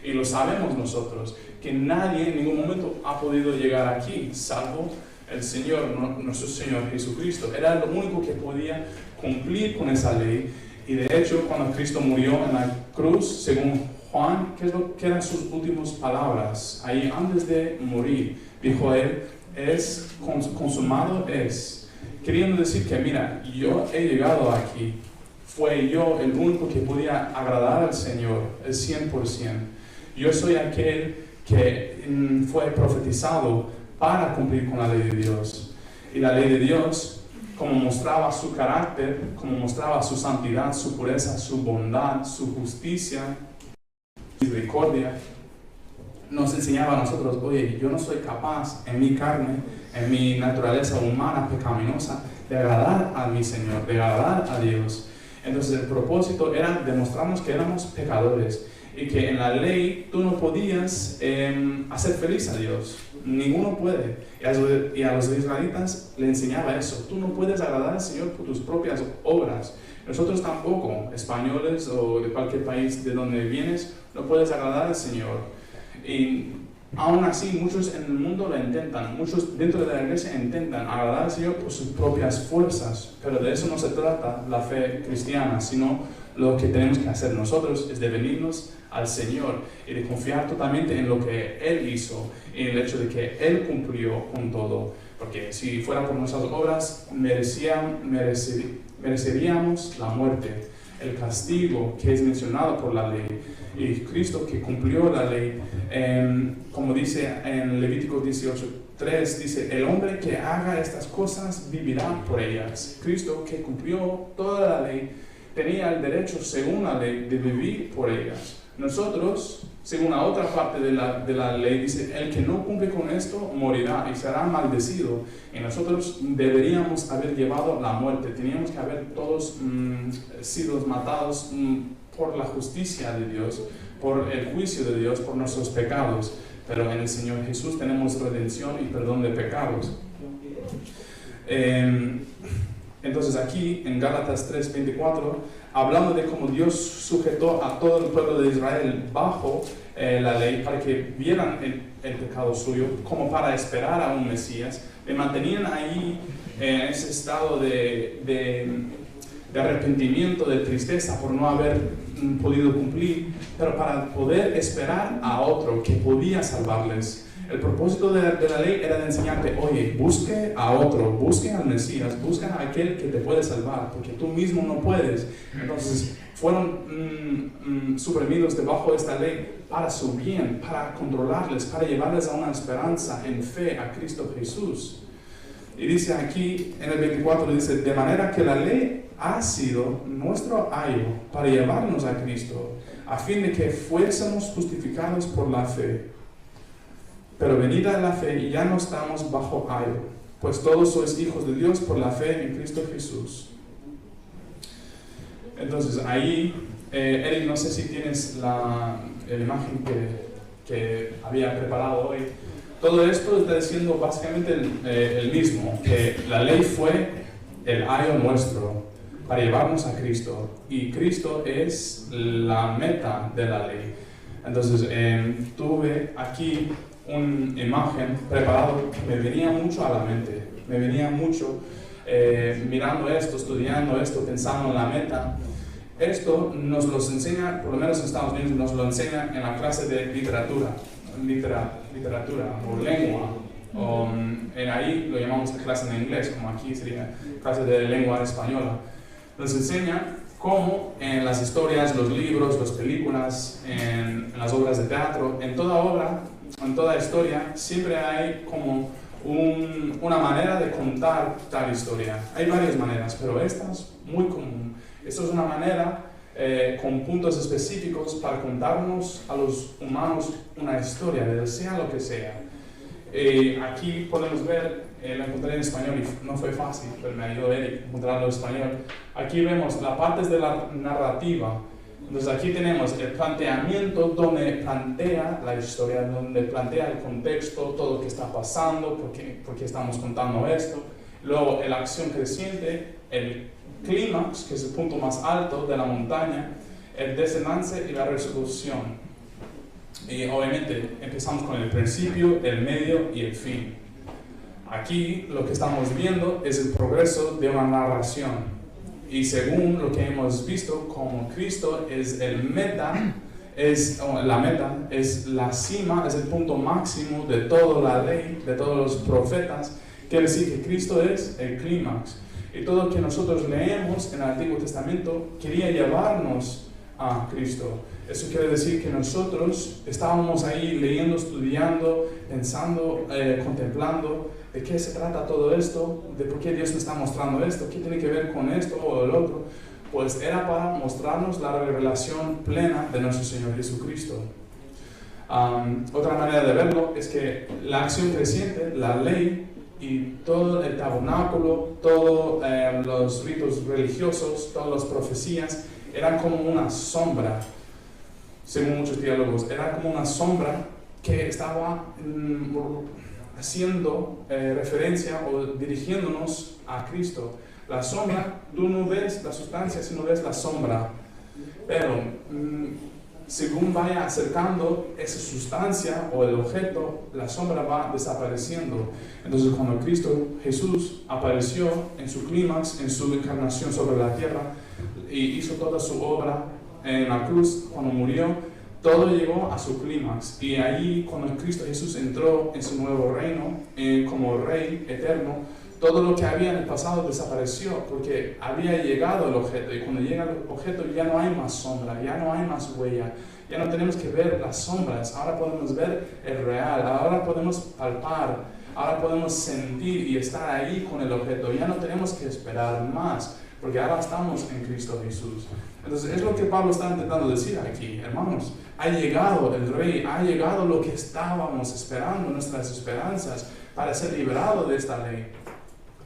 Y lo sabemos nosotros, que nadie en ningún momento ha podido llegar aquí, salvo el Señor, nuestro Señor Jesucristo. Era lo único que podía cumplir con esa ley. Y de hecho, cuando Cristo murió en la cruz, según Juan, ¿qué eran sus últimas palabras? Ahí antes de morir, dijo él, consumado es. Queriendo decir que, mira, yo he llegado aquí, fue yo el único que podía agradar al Señor, el 100%. Yo soy aquel que fue profetizado para cumplir con la ley de Dios. Y la ley de Dios, como mostraba su carácter, como mostraba su santidad, su pureza, su bondad, su justicia, su misericordia, nos enseñaba a nosotros, oye, yo no soy capaz en mi carne, en mi naturaleza humana pecaminosa, de agradar a mi Señor, de agradar a Dios. Entonces el propósito era demostrarnos que éramos pecadores y que en la ley tú no podías hacer feliz a Dios. Ninguno puede. Y a los israelitas le enseñaba eso. Tú no puedes agradar al Señor por tus propias obras. Nosotros tampoco, españoles o de cualquier país de donde vienes, no puedes agradar al Señor. Y aún así, muchos en el mundo lo intentan, muchos dentro de la iglesia intentan agradar al Señor por sus propias fuerzas, pero de eso no se trata la fe cristiana, sino lo que tenemos que hacer nosotros es de venirnos al Señor y de confiar totalmente en lo que Él hizo y en el hecho de que Él cumplió con todo, porque si fuera por nuestras obras mereceríamos la muerte, el castigo que es mencionado por la ley. Y Cristo que cumplió la ley, como dice en Levítico 18:3, dice, el hombre que haga estas cosas vivirá por ellas. Cristo que cumplió toda la ley, tenía el derecho, según la ley, de vivir por ellas. Nosotros, según la otra parte de la ley, dice, el que no cumple con esto morirá y será maldecido. Y nosotros deberíamos haber llevado la muerte, teníamos que haber todos sido matados por la justicia de Dios, por el juicio de Dios, por nuestros pecados. Pero en el Señor Jesús tenemos redención y perdón de pecados. Entonces aquí en Gálatas 3:24, hablando de cómo Dios sujetó a todo el pueblo de Israel bajo la ley para que vieran el pecado suyo, como para esperar a un Mesías, le mantenían ahí en ese estado de arrepentimiento, de tristeza por no haber podido cumplir, pero para poder esperar a otro que podía salvarles. El propósito de la ley era de enseñarte, oye, busque a otro, busque al Mesías, busca a aquel que te puede salvar, porque tú mismo no puedes. Entonces fueron suprimidos debajo de esta ley para su bien, para controlarles, para llevarles a una esperanza en fe a Cristo Jesús. Y dice aquí en el 24, dice, de manera que la ley ha sido nuestro ayo para llevarnos a Cristo, a fin de que fuésemos justificados por la fe. Pero venida la fe, ya no estamos bajo ayo, pues todos sois hijos de Dios por la fe en Cristo Jesús. Entonces ahí, Eric, no sé si tienes la imagen que había preparado hoy. Todo esto está diciendo básicamente el mismo, que la ley fue el ayo nuestro para llevarnos a Cristo, y Cristo es la meta de la ley. Entonces tuve aquí una imagen preparado que me venía mucho a la mente, me venía mucho mirando esto, estudiando esto, pensando en la meta. Esto nos lo enseña, por lo menos en Estados Unidos, nos lo enseña en la clase de literatura o lengua, o ahí lo llamamos clase en inglés, como aquí sería clase de lengua española. Nos enseña cómo en las historias, los libros, las películas, en las obras de teatro, en toda obra, en toda historia, siempre hay como una manera de contar tal historia. Hay varias maneras, pero esta es muy común. Esto es una manera con puntos específicos para contarnos a los humanos una historia, de sea lo que sea. Aquí podemos ver, lo encontré en español y no fue fácil, pero me ayudó Eric a encontrarlo en español. Aquí vemos las partes de la narrativa. Entonces aquí tenemos el planteamiento donde plantea la historia, donde plantea el contexto, todo lo que está pasando, por qué estamos contando esto. Luego la acción creciente, el clímax, que es el punto más alto de la montaña, el desenlace y la resolución. Y obviamente empezamos con el principio, el medio y el fin. Aquí lo que estamos viendo es el progreso de una narración. Y según lo que hemos visto, como Cristo es el meta, la meta, es la cima, es el punto máximo de toda la ley, de todos los profetas, quiere decir que Cristo es el clímax. Y todo lo que nosotros leemos en el Antiguo Testamento quería llevarnos a Cristo. Eso quiere decir que nosotros estábamos ahí leyendo, estudiando, pensando, contemplando de qué se trata todo esto, de por qué Dios nos está mostrando esto, qué tiene que ver con esto o el otro. Pues era para mostrarnos la revelación plena de nuestro Señor Jesucristo. Otra manera de verlo es que la acción creciente, la ley y todo el tabernáculo, todos los ritos religiosos, todas las profecías, eran como una sombra. Según muchos teólogos, era como una sombra que estaba haciendo referencia o dirigiéndonos a Cristo. La sombra, tú no ves la sustancia, sino ves la sombra. Pero según vaya acercando esa sustancia o el objeto, la sombra va desapareciendo. Entonces cuando Cristo Jesús apareció en su clímax, en su encarnación sobre la tierra, y hizo toda su obra en la cruz, cuando murió, todo llegó a su clímax. Y ahí, cuando Cristo Jesús entró en su nuevo reino, como Rey eterno, todo lo que había en el pasado desapareció, porque había llegado el objeto. Y cuando llega el objeto ya no hay más sombra, ya no hay más huella, ya no tenemos que ver las sombras, ahora podemos ver el real, ahora podemos palpar, ahora podemos sentir y estar ahí con el objeto. Ya no tenemos que esperar más, porque ahora estamos en Cristo Jesús. Entonces es lo que Pablo está intentando decir aquí, hermanos. Ha llegado el Rey, ha llegado lo que estábamos esperando, nuestras esperanzas, para ser liberados de esta ley,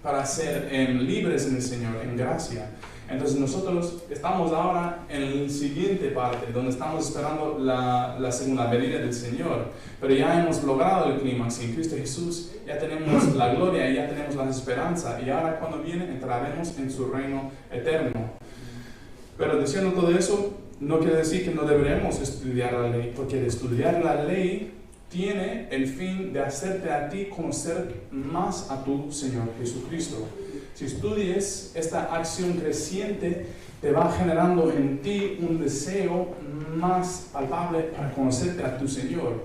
para ser libres en el Señor, en gracia. Entonces nosotros estamos ahora en la siguiente parte, donde estamos esperando la segunda venida del Señor. Pero ya hemos logrado el clímax en Cristo Jesús, ya tenemos la gloria, ya tenemos la esperanza. Y ahora cuando viene entraremos en su reino eterno. Pero diciendo todo eso, no quiere decir que no deberemos estudiar la ley, porque el estudiar la ley tiene el fin de hacerte a ti conocer más a tu Señor Jesucristo. Si estudies esta acción creciente, te va generando en ti un deseo más palpable para conocerte a tu Señor.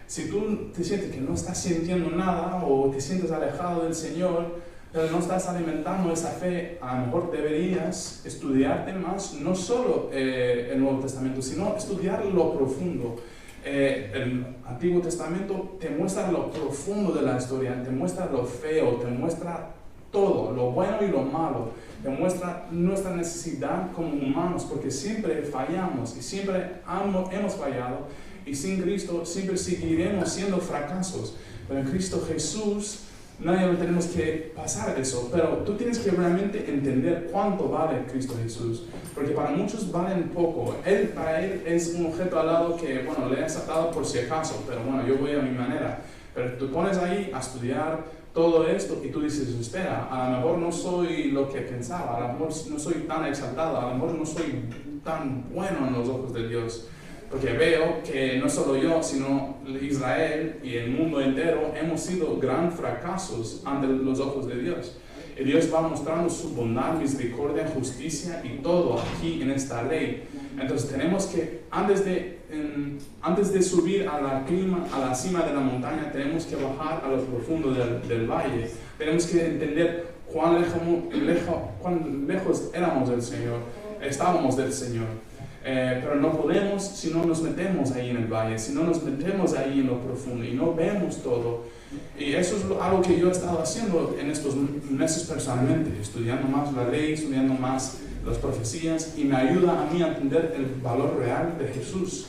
Si tú te sientes que no estás sintiendo nada o te sientes alejado del Señor, pero no estás alimentando esa fe, a lo mejor deberías estudiarte más, no solo el Nuevo Testamento, sino estudiar lo profundo. El Antiguo Testamento te muestra lo profundo de la historia, te muestra lo feo, te muestra todo, lo bueno y lo malo, te muestra nuestra necesidad como humanos, porque siempre fallamos y siempre hemos fallado, y sin Cristo siempre seguiremos siendo fracasos. Pero en Cristo Jesús nadie lo tenemos que pasar eso, pero tú tienes que realmente entender cuánto vale Cristo Jesús, porque para muchos valen poco. Para él es un objeto al lado que, bueno, le he aceptado por si acaso, pero bueno, yo voy a mi manera. Pero tú pones ahí a estudiar todo esto y tú dices, espera, a lo mejor no soy lo que pensaba, a lo mejor no soy tan exaltado, a lo mejor no soy tan bueno en los ojos de Dios. Porque veo que no solo yo, sino Israel y el mundo entero hemos sido gran fracasos ante los ojos de Dios. Y Dios va mostrando su bondad, misericordia, justicia y todo aquí en esta ley. Entonces tenemos que, antes de subir a la cima de la montaña, tenemos que bajar a lo profundo del valle. Tenemos que entender cuán lejos éramos del Señor, estábamos del Señor. pero no podemos si no nos metemos ahí en el valle, si no nos metemos ahí en lo profundo y no vemos todo. Y eso es algo que yo he estado haciendo en estos meses personalmente, estudiando más la ley, estudiando más las profecías, y me ayuda a mí a entender el valor real de Jesús.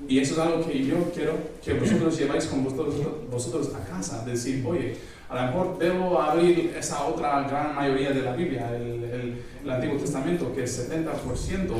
Y eso es algo que yo quiero que vosotros lleváis con vosotros a casa, decir, oye, a lo mejor debo abrir esa otra gran mayoría de la Biblia, el Antiguo Testamento, que es 70%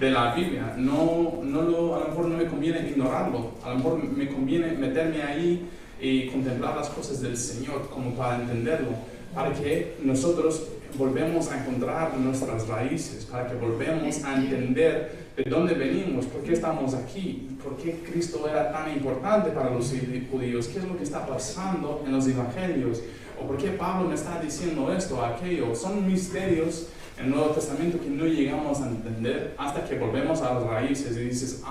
de la Biblia. A lo mejor no me conviene ignorarlo, a lo mejor me conviene meterme ahí y contemplar las cosas del Señor como para entenderlo, para que nosotros volvemos a encontrar nuestras raíces, para que volvemos a entender de dónde venimos, por qué estamos aquí, por qué Cristo era tan importante para los judíos, qué es lo que está pasando en los evangelios, o por qué Pablo me está diciendo esto o aquello. Son misterios en el Nuevo Testamento que no llegamos a entender hasta que volvemos a las raíces y dices,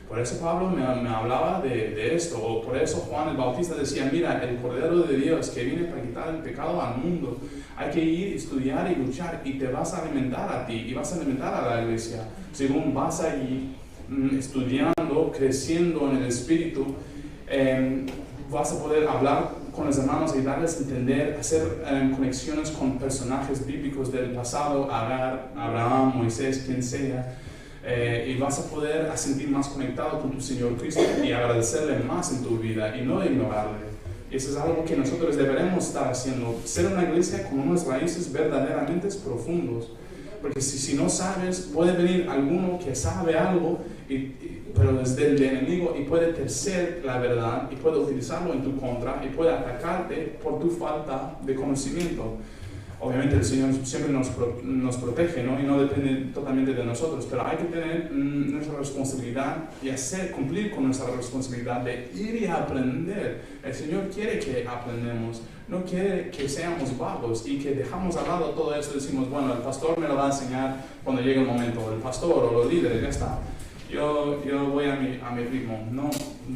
por eso Pablo me hablaba de esto, o por eso Juan el Bautista decía, mira, el Cordero de Dios que viene para quitar el pecado al mundo. Hay que ir, estudiar y luchar, y te vas a alimentar a ti, y vas a alimentar a la iglesia. Según vas a ir estudiando, creciendo en el Espíritu, vas a poder hablar con los hermanos y darles a entender, hacer conexiones con personajes bíblicos del pasado, Agar, Abraham, Moisés, quien sea. Y vas a poder sentir más conectado con tu Señor Cristo y agradecerle más en tu vida y no ignorarle. Eso es algo que nosotros deberemos estar haciendo, ser una iglesia con unas raíces verdaderamente profundos. Porque si no sabes, puede venir alguno que sabe algo, pero es del enemigo, y puede tercer la verdad y puede utilizarlo en tu contra y puede atacarte por tu falta de conocimiento. Obviamente el Señor siempre nos protege, ¿no? Y no depende totalmente de nosotros, pero hay que tener nuestra responsabilidad y cumplir con nuestra responsabilidad de ir y aprender. El Señor quiere que aprendamos, no quiere que seamos vagos y que dejamos al lado todo eso y decimos, bueno, el pastor me lo va a enseñar cuando llegue el momento, el pastor o los líderes, ya está. Yo voy a mi ritmo. No,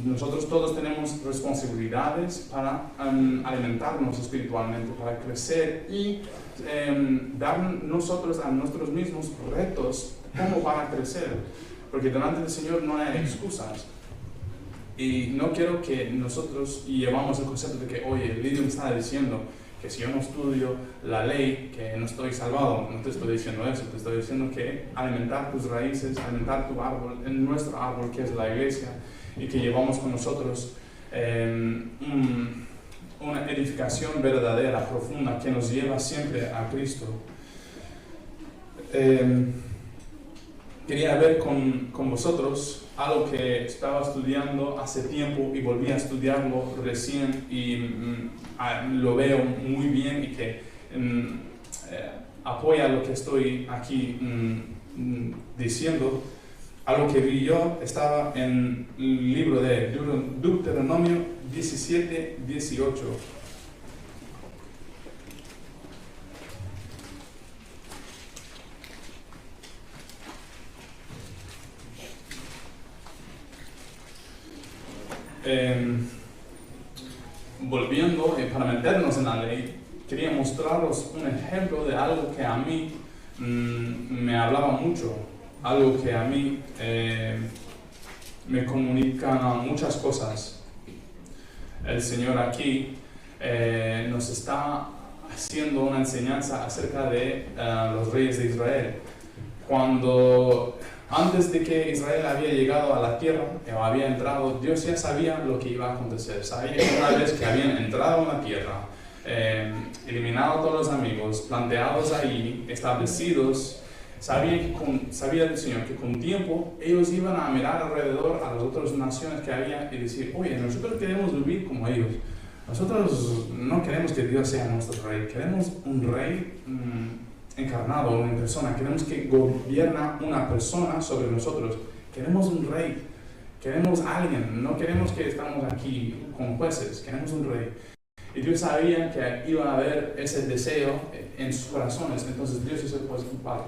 nosotros todos tenemos responsabilidades para alimentarnos espiritualmente, para crecer y dar nosotros a nosotros mismos retos como para crecer, porque delante del Señor no hay excusas. Y no quiero que nosotros llevamos el concepto de que, oye, el líder me está diciendo que si yo no estudio la ley, que no estoy salvado. No te estoy diciendo eso, te estoy diciendo que alimentar tus raíces, alimentar tu árbol, en nuestro árbol que es la iglesia, y que llevamos con nosotros una edificación verdadera, profunda, que nos lleva siempre a Cristo. Quería ver con vosotros algo que estaba estudiando hace tiempo y volví a estudiarlo recién y lo veo muy bien y que apoya lo que estoy aquí diciendo. Algo que vi yo estaba en el libro de Deuteronomio 17:18. Volviendo, para meternos en la ley, quería mostraros un ejemplo de algo que a mí me hablaba mucho, algo que a mí me comunica muchas cosas. El Señor aquí nos está haciendo una enseñanza acerca de los reyes de Israel. Antes de que Israel había llegado a la tierra, o había entrado, Dios ya sabía lo que iba a acontecer. Sabía que una vez que habían entrado en la tierra, eliminado a todos los amigos, planteados ahí, establecidos, sabía el Señor que con tiempo ellos iban a mirar alrededor a las otras naciones que había y decir, oye, nosotros queremos vivir como ellos. Nosotros no queremos que Dios sea nuestro rey, queremos un rey encarnado en persona, queremos que gobierna una persona sobre nosotros, queremos un rey, queremos alguien, no queremos que estamos aquí con jueces, queremos un rey. Y Dios sabía que iba a haber ese deseo en sus corazones, entonces Dios hizo pues un padre.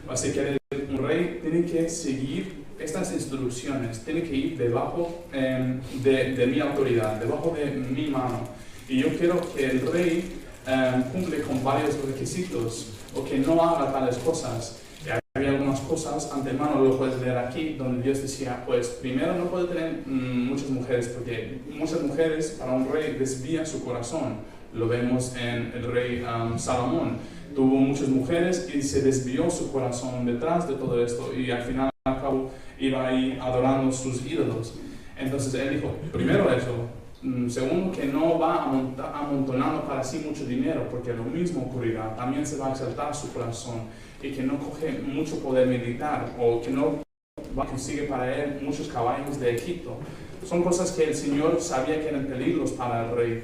Así que un rey tiene que seguir estas instrucciones, tiene que ir debajo de mi autoridad, debajo de mi mano. Y yo quiero que el rey cumple con varios requisitos, o que no haga tales cosas. Y hay había algunas cosas, antemano lo puedes leer aquí, donde Dios decía, pues primero no puede tener muchas mujeres, porque muchas mujeres para un rey desvían su corazón. Lo vemos en el rey Salomón. Tuvo muchas mujeres y se desvió su corazón detrás de todo esto, y al final al cabo iba ahí adorando sus ídolos. Entonces él dijo, primero eso, segundo que no va amontonando para sí mucho dinero, porque lo mismo ocurrirá, también se va a exaltar su corazón, y que no coge mucho poder militar, o que no consigue para él muchos caballos de Egipto. Son cosas que el Señor sabía que eran peligros para el rey.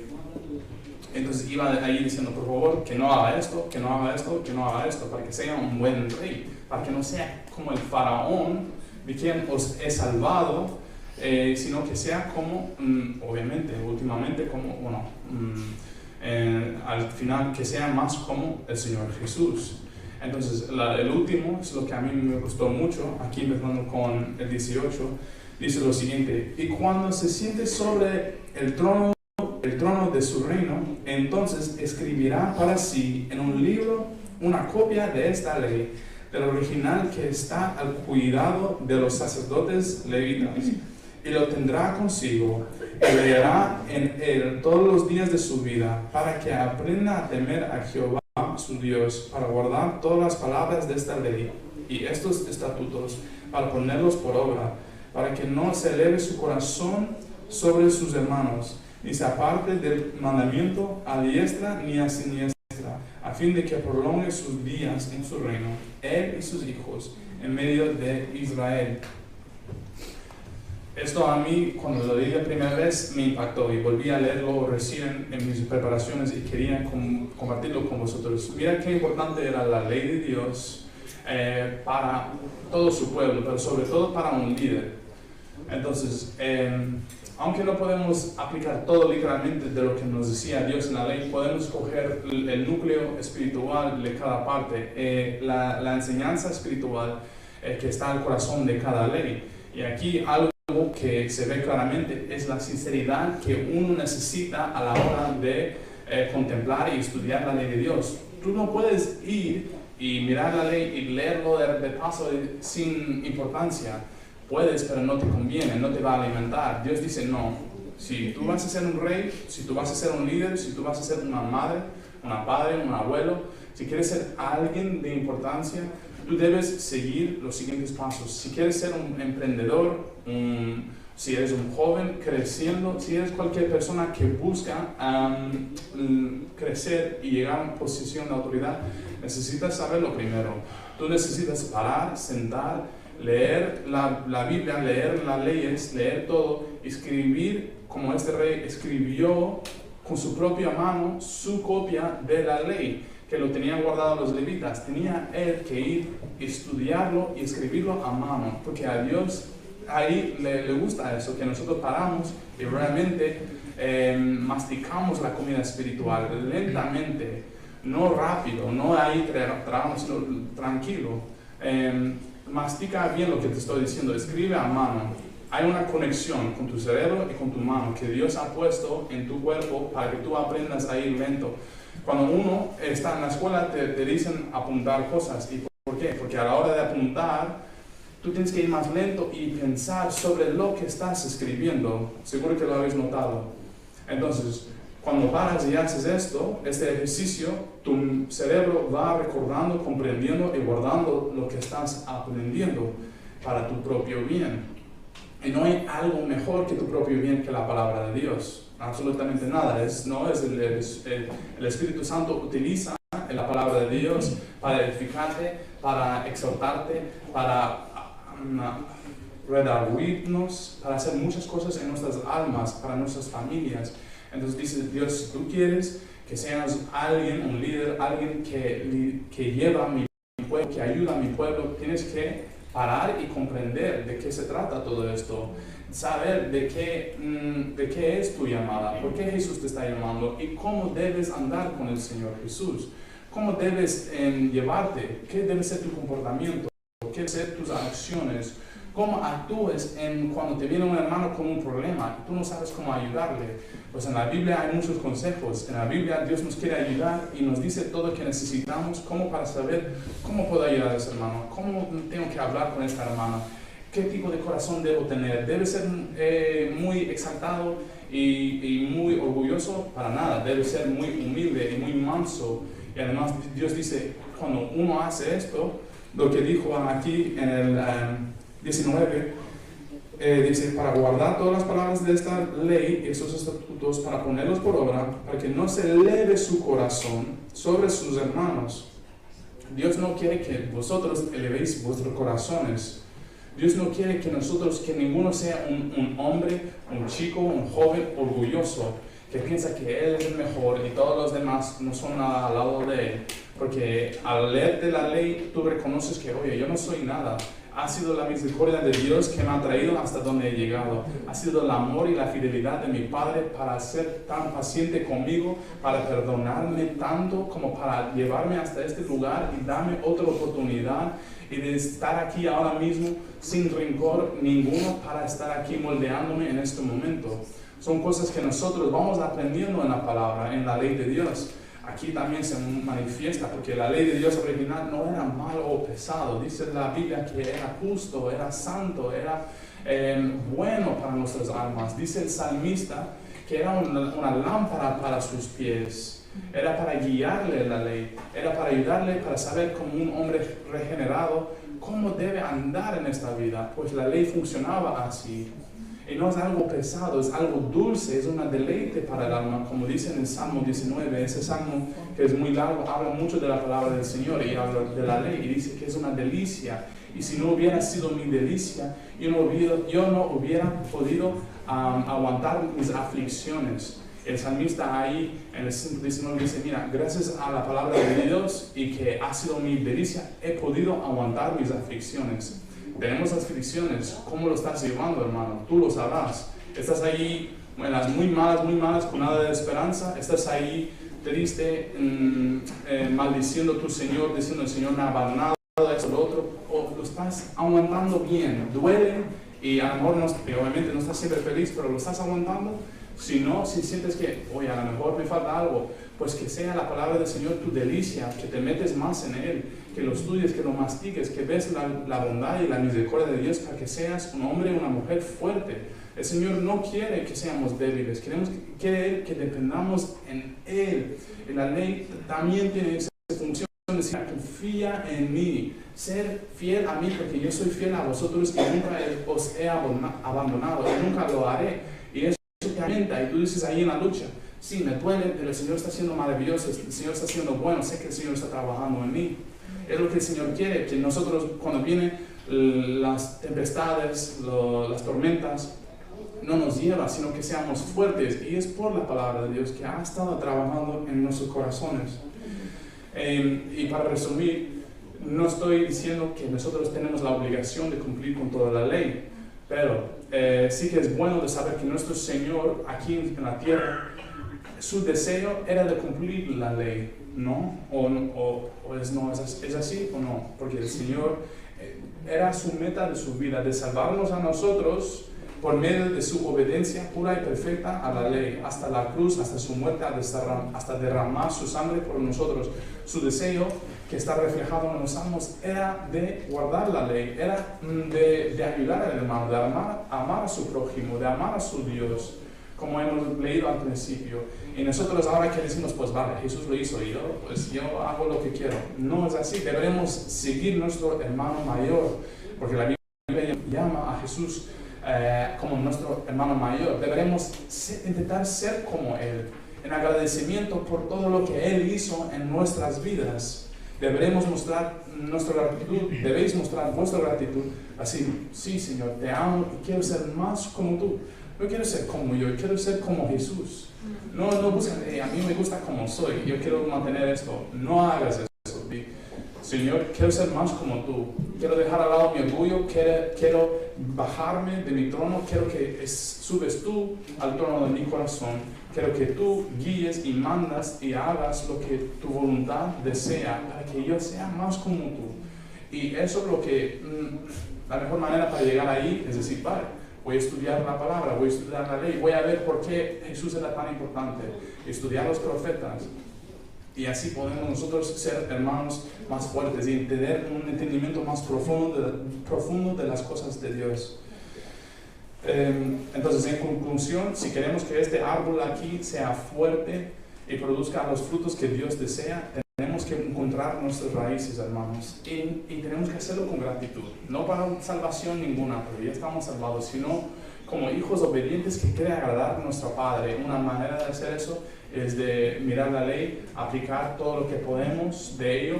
Entonces iba ahí diciendo, por favor, que no haga esto, que no haga esto, que no haga esto, para que sea un buen rey, para que no sea como el faraón de quien os he salvado, sino que sea como, obviamente, últimamente, como, bueno, al final, que sea más como el Señor Jesús. Entonces, el último es lo que a mí me gustó mucho, aquí empezando con el 18, dice lo siguiente: y cuando se siente sobre el trono de su reino, entonces escribirá para sí en un libro una copia de esta ley, del original que está al cuidado de los sacerdotes levitas, y lo tendrá consigo, y leerá en él todos los días de su vida, para que aprenda a temer a Jehová su Dios, para guardar todas las palabras de esta ley y estos estatutos, para ponerlos por obra, para que no se eleve su corazón sobre sus hermanos, ni se aparte del mandamiento a diestra ni a siniestra, a fin de que prolongue sus días en su reino, él y sus hijos, en medio de Israel. Esto a mí, cuando lo leí la primera vez, me impactó, y volví a leerlo recién en mis preparaciones y quería compartirlo con vosotros. Mira qué importante era la ley de Dios para todo su pueblo, pero sobre todo para un líder. Entonces, aunque no podemos aplicar todo literalmente de lo que nos decía Dios en la ley, podemos coger el núcleo espiritual de cada parte, la enseñanza espiritual que está al corazón de cada ley. Y aquí algo que se ve claramente es la sinceridad que uno necesita a la hora de contemplar y estudiar la ley de Dios. Tú no puedes ir y mirar la ley y leerlo de paso sin importancia. Puedes, pero no te conviene, no te va a alimentar. Dios dice no. Si tú vas a ser un rey, si tú vas a ser un líder, si tú vas a ser una madre, una padre, un abuelo, si quieres ser alguien de importancia, tú debes seguir los siguientes pasos. Si quieres ser un emprendedor, si eres un joven creciendo, si eres cualquier persona que busca crecer y llegar a una posición de autoridad, necesitas saber lo primero. Tú necesitas parar, sentar, leer la Biblia, leer las leyes, leer todo, escribir como este rey escribió con su propia mano su copia de la ley, que lo tenían guardado los levitas. Tenía él que ir, estudiarlo y escribirlo a mano, porque a Dios ahí le gusta eso, que nosotros paramos y realmente masticamos la comida espiritual lentamente, no rápido, no ahí tragamos, sino tranquilo. Mastica bien lo que te estoy diciendo, escribe a mano. Hay una conexión con tu cerebro y con tu mano que Dios ha puesto en tu cuerpo para que tú aprendas a ir lento. Cuando uno está en la escuela te dicen apuntar cosas. ¿Y por qué? Porque a la hora de apuntar tú tienes que ir más lento y pensar sobre lo que estás escribiendo. Seguro que lo habéis notado. Entonces, cuando paras y haces este ejercicio, tu cerebro va recordando, comprendiendo y guardando lo que estás aprendiendo para tu propio bien. Y no hay algo mejor que tu propio bien que la palabra de Dios. Absolutamente nada. El Espíritu Santo utiliza la palabra de Dios para edificarte, para exhortarte, para redarguirnos, para hacer muchas cosas en nuestras almas, para nuestras familias. Entonces dice Dios, si tú quieres que seas alguien, un líder, alguien que lleva a mi pueblo, que ayuda a mi pueblo, tienes que parar y comprender de qué se trata todo esto, saber de qué es tu llamada, por qué Jesús te está llamando y cómo debes andar con el Señor Jesús, cómo debes llevarte, qué debe ser tu comportamiento, qué deben ser tus acciones, cómo actúes cuando te viene un hermano con un problema y tú no sabes cómo ayudarle. Pues en la Biblia hay muchos consejos. En la Biblia Dios nos quiere ayudar y nos dice todo lo que necesitamos como para saber cómo puedo ayudar a ese hermano, cómo tengo que hablar con esta hermana, qué tipo de corazón debo tener. ¿Debe ser muy exaltado y muy orgulloso? Para nada. Debe ser muy humilde y muy manso. Y además Dios dice, cuando uno hace esto, lo que dijo aquí en el 19, dice, para guardar todas las palabras de esta ley y esos estatutos, para ponerlos por obra, para que no se eleve su corazón sobre sus hermanos. Dios no quiere que vosotros elevéis vuestros corazones. Dios no quiere que nosotros, que ninguno sea un hombre, un chico, un joven orgulloso, que piensa que él es el mejor y todos los demás no son nada al lado de él. Porque al leerte la ley, tú reconoces que, oye, yo no soy nada. Ha sido la misericordia de Dios que me ha traído hasta donde he llegado. Ha sido el amor y la fidelidad de mi Padre para ser tan paciente conmigo, para perdonarme tanto como para llevarme hasta este lugar y darme otra oportunidad y de estar aquí ahora mismo sin rencor ninguno para estar aquí moldeándome en este momento. Son cosas que nosotros vamos aprendiendo en la palabra, en la ley de Dios. Aquí también se manifiesta, porque la ley de Dios original no era malo o pesado. Dice la Biblia que era justo, era santo, era bueno para nuestras almas. Dice el salmista que era una lámpara para sus pies. Era para guiarle la ley, era para ayudarle para saber como un hombre regenerado cómo debe andar en esta vida. Pues la ley funcionaba así. Y no es algo pesado, es algo dulce, es una deleite para el alma, como dice en el Salmo 19, ese salmo que es muy largo, habla mucho de la palabra del Señor y habla de la ley y dice que es una delicia. Y si no hubiera sido mi delicia, yo no hubiera podido aguantar mis aflicciones. El salmista ahí en el 119 dice, mira, gracias a la palabra de Dios y que ha sido mi delicia, he podido aguantar mis aflicciones. Tenemos aflicciones, ¿cómo lo estás llevando, hermano? Tú lo sabrás. Estás ahí en las muy malas, con nada de esperanza. Estás ahí triste, maldiciendo a tu Señor, diciendo el Señor me ha abandonado, eso, lo otro. O lo estás aguantando bien, duele y a lo mejor obviamente no estás siempre feliz, pero lo estás aguantando. Si no, si sientes que, oye, a lo mejor me falta algo, pues que sea la palabra del Señor tu delicia, que te metes más en Él, que lo estudies, que lo mastiques, que ves la bondad y la misericordia de Dios para que seas un hombre y una mujer fuerte. El Señor no quiere que seamos débiles, quiere que dependamos en Él. Y la ley también tiene esa función de decir, confía en mí, ser fiel a mí, porque yo soy fiel a vosotros y nunca os he abandonado, y nunca lo haré. Y eso te alienta, y tú dices ahí en la lucha, sí, me duele, pero el Señor está siendo maravilloso, el Señor está siendo bueno, sé que el Señor está trabajando en mí. Es lo que el Señor quiere, que nosotros cuando vienen las tempestades, las tormentas, no nos lleva, sino que seamos fuertes. Y es por la palabra de Dios que ha estado trabajando en nuestros corazones. Y para resumir, no estoy diciendo que nosotros tenemos la obligación de cumplir con toda la ley, pero sí que es bueno de saber que nuestro Señor aquí en la tierra, su deseo era de cumplir la ley, ¿no? ¿Es así o no? Porque el Señor era su meta de su vida, de salvarnos a nosotros por medio de su obediencia pura y perfecta a la ley, hasta la cruz, hasta su muerte, hasta derramar su sangre por nosotros. Su deseo, que está reflejado en los salmos, era de guardar la ley, era de ayudar al hermano, de amar a su prójimo, de amar a su Dios, como hemos leído al principio. Y nosotros ahora que decimos, pues vale, Jesús lo hizo y yo hago lo que quiero. No es así, deberemos seguir nuestro hermano mayor, porque la Biblia llama a Jesús como nuestro hermano mayor. Deberemos intentar ser como Él, en agradecimiento por todo lo que Él hizo en nuestras vidas. Deberemos mostrar nuestra gratitud, debéis mostrar vuestra gratitud, así, sí Señor, te amo y quiero ser más como tú. No quiero ser como yo quiero como Jesús. No buscan, a mí me gusta como soy, yo quiero mantener esto. No hagas eso. Señor, quiero ser más como tú. Quiero dejar al lado mi orgullo, quiero bajarme de mi trono, quiero que subes tú al trono de mi corazón. Quiero que tú guíes y mandas y hagas lo que tu voluntad desea para que yo sea más como tú. Y eso es lo que La mejor manera para llegar ahí es decir, vale, voy a estudiar la palabra, voy a estudiar la ley, voy a ver por qué Jesús era tan importante, estudiar los profetas. Y así podemos nosotros ser hermanos más fuertes y tener un entendimiento más profundo de las cosas de Dios. Entonces, en conclusión, si queremos que este árbol aquí sea fuerte y produzca los frutos que Dios desea, tenemos que encontrar nuestras raíces, hermanos, y tenemos que hacerlo con gratitud, no para salvación ninguna, porque ya estamos salvados, sino como hijos obedientes que quieren agradar a nuestro Padre. Una manera de hacer eso es de mirar la ley, aplicar todo lo que podemos de ello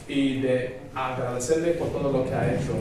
y de agradecerle por todo lo que ha hecho.